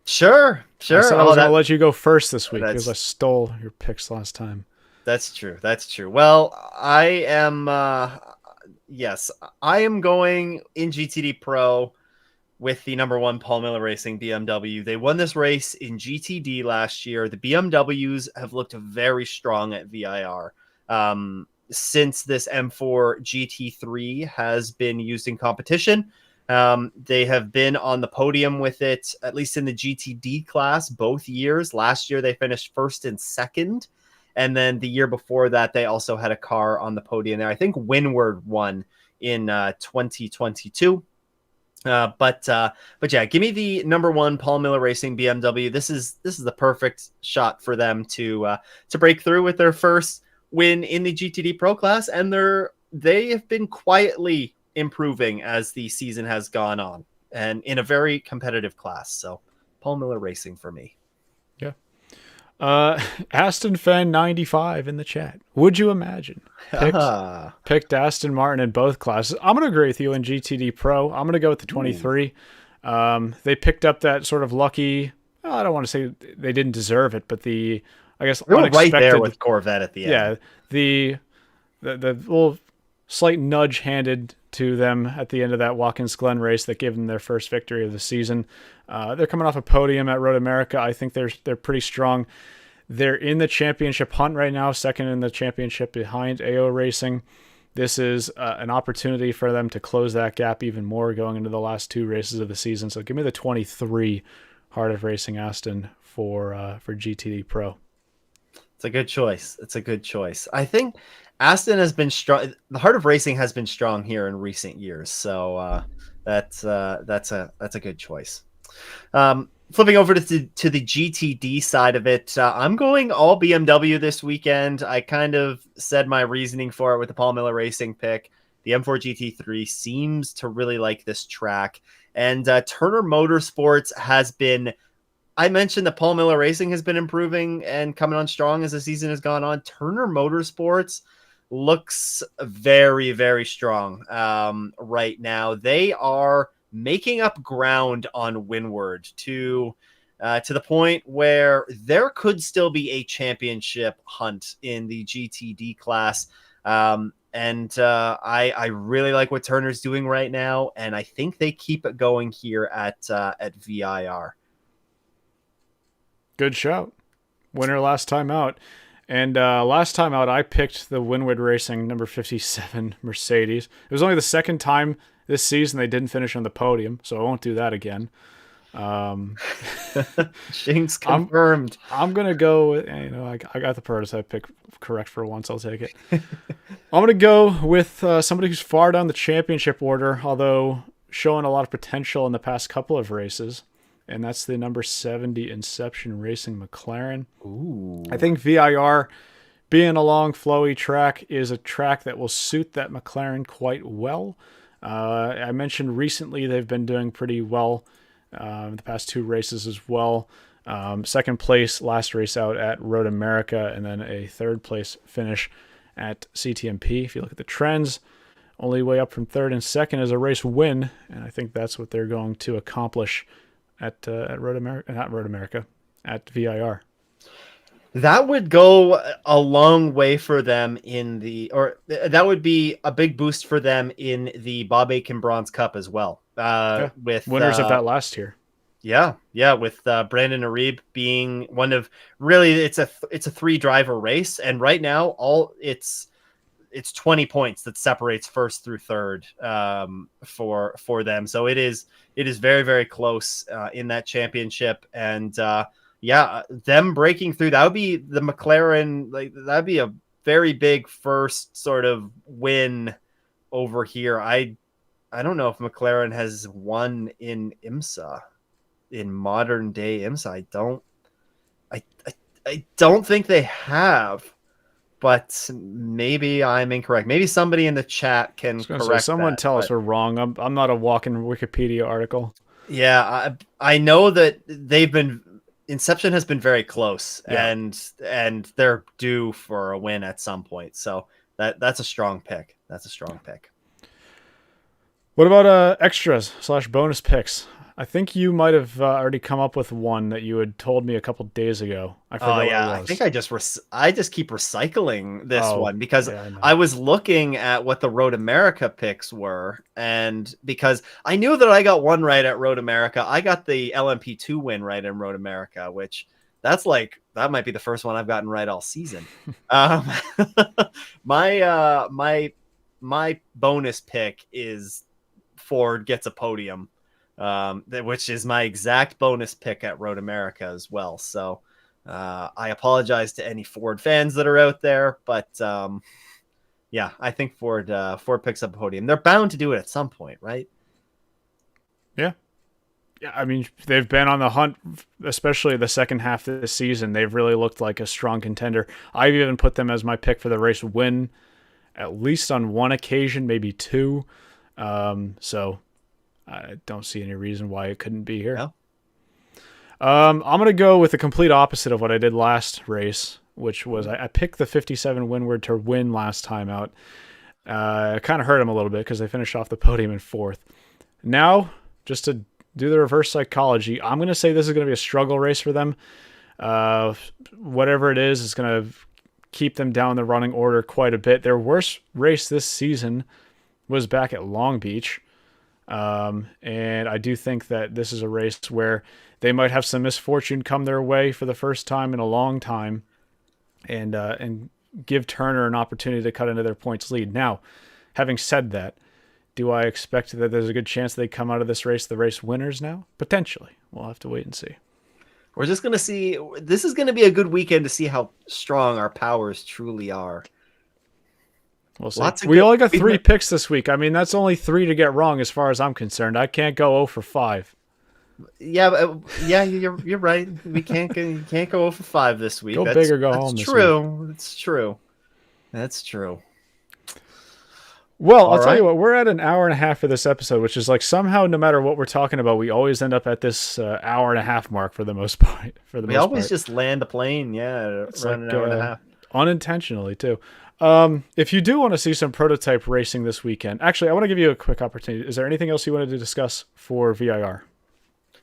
Sure, I sure. said I Oh, was going to let you go first this week because I that's stole your picks last time. that's true. That's true. Well, I am. Yes, I am going in GTD Pro with the number one Paul Miller Racing BMW. They won this race in GTD last year. The BMWs have looked very strong at VIR. Since this M4 GT3 has been used in competition, they have been on the podium with it, at least in the GTD class, both years. Last year, they finished first and second. And then the year before that, they also had a car on the podium there. I think Windward won in 2022. But yeah, give me the number one Paul Miller Racing BMW. This is the perfect shot for them to break through with their first win in the GTD Pro class, and they have been quietly improving as the season has gone on, and in a very competitive class. So Paul Miller Racing for me. Yeah. Aston Fan 95 in the chat. Would you imagine? Picked Aston Martin in both classes. I'm going to agree with you in GTD Pro. I'm going to go with the 23. They picked up that sort of lucky. Well, I don't want to say they didn't deserve it, but I guess they were unexpected. Right there with Corvette at the end. Yeah, the little slight nudge handed to them at the end of that Watkins Glen race that gave them their first victory of the season. They're coming off a podium at Road America. I think they're pretty strong. They're in the championship hunt right now, second in the championship behind AO Racing. This is an opportunity for them to close that gap even more going into the last two races of the season. So give me the 23 Heart of Racing Aston for GTD Pro. It's a good choice. It's a good choice. I think Aston has been strong. The Heart of Racing has been strong here in recent years. So that's a good choice. Flipping over to the GTD side of it, I'm going all BMW this weekend. I kind of said my reasoning for it with the Paul Miller Racing pick. The M4 GT3 seems to really like this track. And Turner Motorsports has been, I mentioned that Paul Miller Racing has been improving and coming on strong as the season has gone on. Turner Motorsports looks very, very strong right now. They are making up ground on Windward to the point where there could still be a championship hunt in the GTD class. I really like what Turner's doing right now, and I think they keep it going here at VIR. Good shout. Winner last time out. And last time out, I picked the Windward Racing number 57 Mercedes. It was only the second time this season they didn't finish on the podium, so I won't do that again. Jinx confirmed. I'm going to go with, I got the prototype pick correct for once. I'll take it. I'm going to go with somebody who's far down the championship order, although showing a lot of potential in the past couple of races. And that's the number 70 Inception Racing McLaren. Ooh. I think VIR, being a long, flowy track, is a track that will suit that McLaren quite well. I mentioned recently they've been doing pretty well in the past two races as well. Second place last race out at Road America, and then a third place finish at CTMP. If you look at the trends, only way up from third and second is a race win, and I think that's what they're going to accomplish at Road America, not Road America, at VIR. That would go a long way for them that would be a big boost for them in the Bob Akin Bronze Cup as well. With winners of that last year. Yeah, with Brandon Arib being one of, really, it's a 3-driver race, and right now it's 20 points that separates first through third for them. So it is very, very close in that championship, and them breaking through, that would be the McLaren, that'd be a very big first sort of win over here. I don't know if McLaren has won in IMSA, in modern day IMSA. I don't think they have, but maybe I'm incorrect. Maybe somebody in the chat can correct someone that, tell us we're wrong. I'm not a walking Wikipedia article. Yeah, I know that Inception has been very close, Yeah. and they're due for a win at some point. So that's a strong pick. That's a strong pick. What about extras slash bonus picks? I think you might have already come up with one that you had told me a couple days ago. I Oh forgot what it yeah, I think was. I just keep recycling this Oh, one because yeah, I I know. was looking at what the Road America picks were, and because I knew that I got one right at Road America, I got the LMP2 win right in Road America, which that might be the first one I've gotten right all season. Um, my my bonus pick is Ford gets a podium, which is my exact bonus pick at Road America as well. So I apologize to any Ford fans that are out there, but yeah, I think Ford picks up a podium. They're bound to do it at some point, right? Yeah. Yeah, I mean, they've been on the hunt, especially the second half of the season. They've really looked like a strong contender. I've even put them as my pick for the race win, at least on one occasion, maybe two. So I don't see any reason why it couldn't be here. Yeah. I'm going to go with the complete opposite of what I did last race, which was I picked the 57 windward to win last time out. It kind of hurt him a little bit because they finished off the podium in fourth. Now, just to do the reverse psychology, I'm going to say this is going to be a struggle race for them. Whatever it is, it's going to keep them down the running order quite a bit. Their worst race this season was back at Long Beach. And I do think that this is a race where they might have some misfortune come their way for the first time in a long time, and give Turner an opportunity to cut into their points lead. Now, having said that, do I expect that there's a good chance they come out of this race the race winners now? Potentially. We'll have to wait and see. We're just gonna see. This is gonna be a good weekend to see how strong our powers truly are. We'll see. Lots of We good. only got three picks this week. I mean, that's only three to get wrong as far as I'm concerned. I can't go 0 for 5. Yeah, yeah, you're right. We can't go over 5 this week. Go big or go That's home this week. true. That's true. That's true. Well, All I'll tell you right. what, we're at an hour and a half for this episode, which is like somehow, no matter what we're talking about, we always end up at this hour and a half mark for the most part. For the We most always part, just land a plane, yeah, it's around an like hour and a half. unintentionally too. If you do want to see some prototype racing this weekend, actually, I want to give you a quick opportunity. Is there anything else you wanted to discuss for VIR?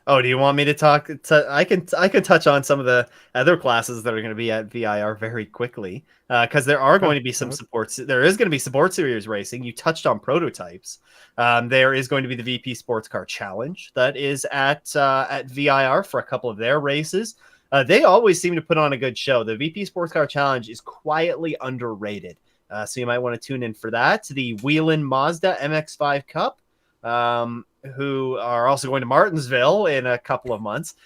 Oh, do you want me to talk? I can touch on some of the other classes that are going to be at VIR very quickly, because there are Okay. going to be some supports. There is going to be support series racing. You touched on prototypes. There is going to be the VP Sports Car Challenge that is at VIR for a couple of their races. They always seem to put on a good show. The VP Sports Car Challenge is quietly underrated, so you might want to tune in for that. The Whelen Mazda MX-5 Cup. Who are also going to Martinsville in a couple of months.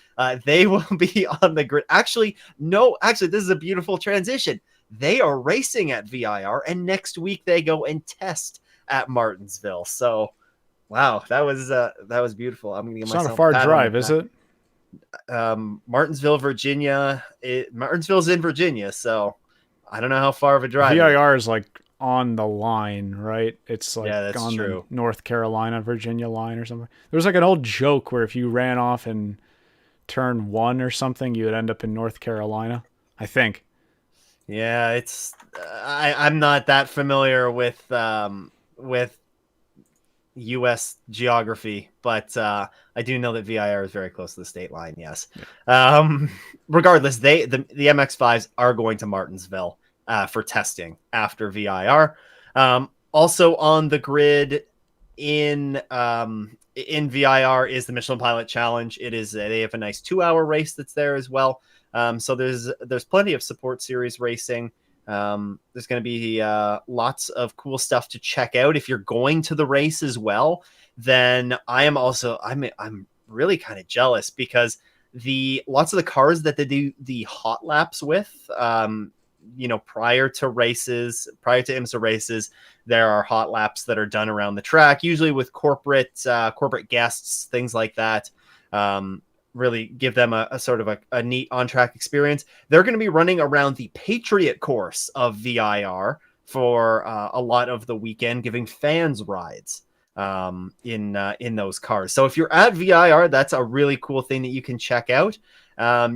They will be on the grid. Actually, no, actually, this is a beautiful transition. They are racing at VIR, and next week they go and test at Martinsville. So, wow, that was beautiful. I'm gonna give It's not a myself a far pat on the drive, is it? back. Martinsville, Virginia. Martinsville's in Virginia, so I don't know how far of a drive it is. VIR is like on the line, right? It's like Yeah, that's on the true. North Carolina, Virginia line or something. There was like an old joke where if you ran off in turn one or something, you would end up in North Carolina. I think. Yeah, I'm not that familiar with U.S. geography, but I do know that VIR is very close to the state line. Yes. Regardless, the MX-5s are going to Martinsville for testing after VIR. Also on the grid in VIR is the Michelin Pilot Challenge. They have a nice 2-hour race that's there as well. So there's plenty of support series racing. There's going to be lots of cool stuff to check out. If you're going to the race as well, then I'm really kind of jealous because lots of the cars that they do the hot laps with, prior to IMSA races, there are hot laps that are done around the track, usually with corporate guests, things like that. Really give them a sort of a neat on-track experience. They're going to be running around the Patriot course of VIR for a lot of the weekend, giving fans rides. in those cars. So if you're at VIR, that's a really cool thing that you can check out.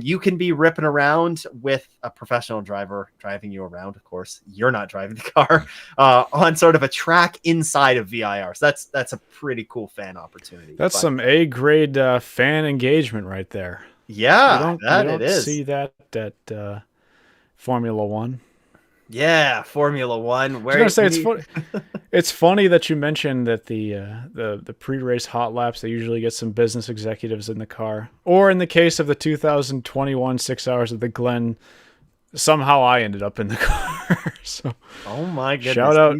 You can be ripping around with a professional driver driving you around. Of course, you're not driving the car on sort of a track inside of VIR. So that's a pretty cool fan opportunity. That's some A-grade fan engagement right there. Yeah, You it don't is. see that at Formula One. Yeah, Formula One. I was Where gonna say it's funny. It's funny that you mentioned that the pre-race hot laps, they usually get some business executives in the car, or in the case of the 2021 6 Hours of the Glen, somehow I ended up in the car. So oh my goodness!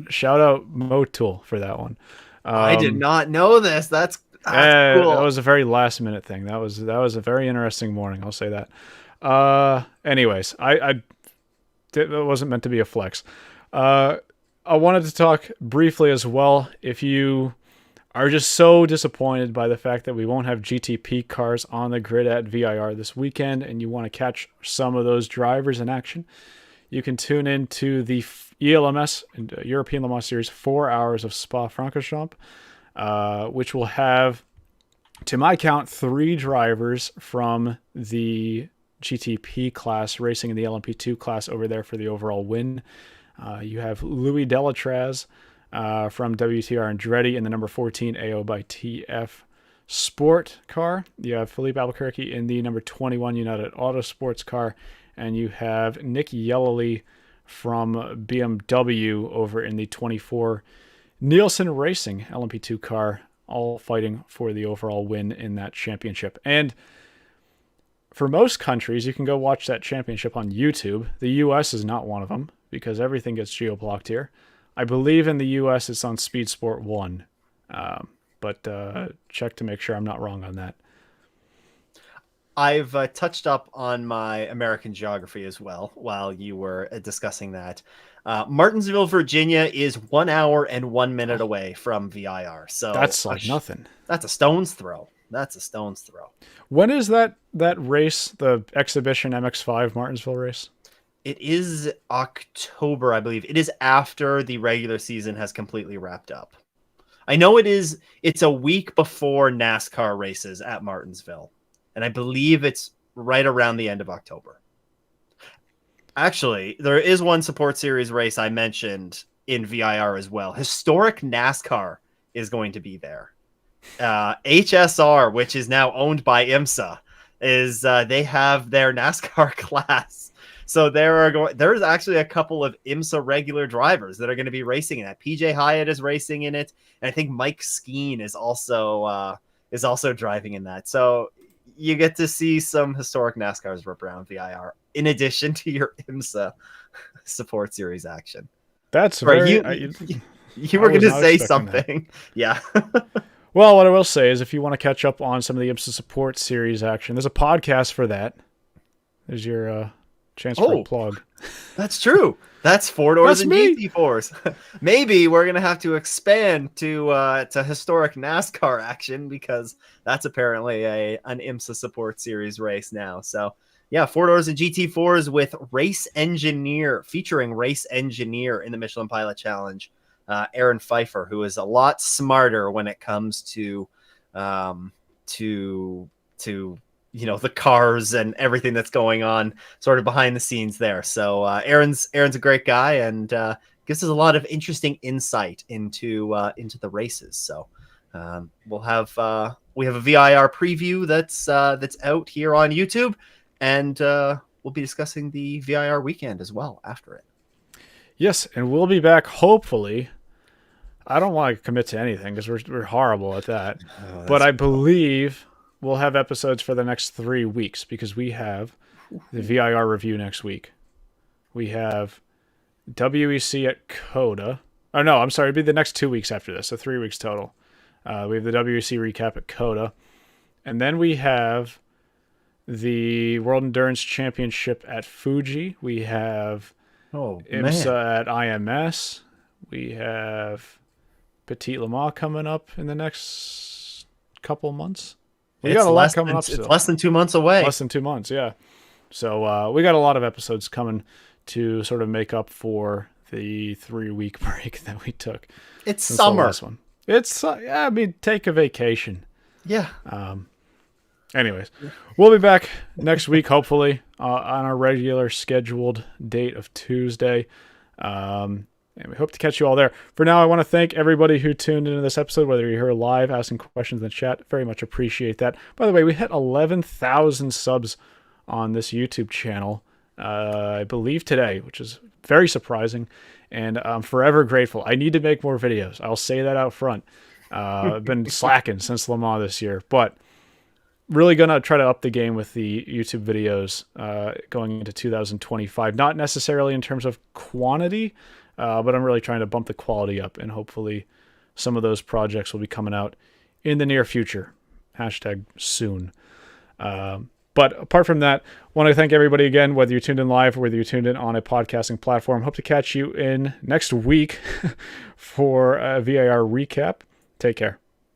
shout out Motul for that one. I did not know this. That's cool. That was a very last minute thing. That was a very interesting morning. I'll say that. Anyways, it wasn't meant to be a flex. I wanted to talk briefly as well. If you are just so disappointed by the fact that we won't have GTP cars on the grid at VIR this weekend, and you want to catch some of those drivers in action, you can tune in to the ELMS, European Le Mans Series 4 Hours of Spa-Francorchamps, which will have, to my count, 3 drivers from the GTP class racing in the LMP2 class over there for the overall win. You have Louis Delatraz from WTR Andretti in the number 14 AO by TF Sport car. You have Felipe Albuquerque in the number 21 United Autosports car. And you have Nick Yellowly from BMW over in the 24 Nielsen Racing LMP2 car, all fighting for the overall win in that championship. And for most countries, you can go watch that championship on YouTube. The US is not one of them because everything gets geo-blocked here. I believe in the US it's on Speed Sport 1, but check to make sure I'm not wrong on that. I've touched up on my American geography as well while you were discussing that. Martinsville, Virginia is 1 hour and 1 minute away from VIR. So that's like nothing. That's a stone's throw. That's a stone's throw. When is that race, the exhibition MX5 Martinsville race? It is October, I believe. It is after the regular season has completely wrapped up. I know it's a week before NASCAR races at Martinsville. And I believe it's right around the end of October. Actually, there is one support series race I mentioned in VIR as well. Historic NASCAR is going to be there. HSR, which is now owned by IMSA, is they have their NASCAR class. So there's actually a couple of IMSA regular drivers that are going to be racing in that. PJ Hyatt is racing in it, and I think Mike Skeen is also driving in that. So you get to see some historic NASCARs rip around VIR in addition to your IMSA support series action. That's right. You were going to say something. That. Yeah. Well, what I will say is if you want to catch up on some of the IMSA support series action, there's a podcast for that. There's your chance for a plug. That's true. That's 4-doors and GT4s. Maybe we're gonna have to expand to historic NASCAR action because that's apparently an IMSA support series race now. So yeah, 4-doors and GT4s with featuring race engineer in the Michelin Pilot Challenge, Aaron Pfeiffer, who is a lot smarter when it comes to the cars and everything that's going on sort of behind the scenes there. So Aaron's a great guy and gives us a lot of interesting insight into the races. So we have a VIR preview that's out here on YouTube, and we'll be discussing the VIR weekend as well after it. Yes, and we'll be back hopefully. I don't want to commit to anything because we're horrible at that. But I believe we'll have episodes for the next 3 weeks because we have the VIR review next week. We have WEC at COTA. Oh, no, I'm sorry. It'd be the next 2 weeks after this, so 3 weeks total. We have the WEC recap at COTA. And then we have the World Endurance Championship at Fuji. We have IMSA at IMS. We have Petit Le Mans coming up in the next couple months. We got a lot coming up still. It's less than 2 months away. Less than 2 months, yeah. So we got a lot of episodes coming to sort of make up for the 3-week break that we took. It's summer. One. It's yeah, I mean, take a vacation. Yeah. Anyways, we'll be back next week, hopefully, on our regular scheduled date of Tuesday. And we hope to catch you all there. For now, I want to thank everybody who tuned into this episode, whether you're here live, asking questions in the chat. Very much appreciate that. By the way, we hit 11,000 subs on this YouTube channel, I believe today, which is very surprising. And I'm forever grateful. I need to make more videos. I'll say that out front. I've been slacking since Le Mans this year, but really going to try to up the game with the YouTube videos going into 2025. Not necessarily in terms of quantity, but I'm really trying to bump the quality up, and hopefully some of those projects will be coming out in the near future. Hashtag soon. But apart from that, I want to thank everybody again, whether you tuned in live or whether you tuned in on a podcasting platform. Hope to catch you in next week for a VIR recap. Take care.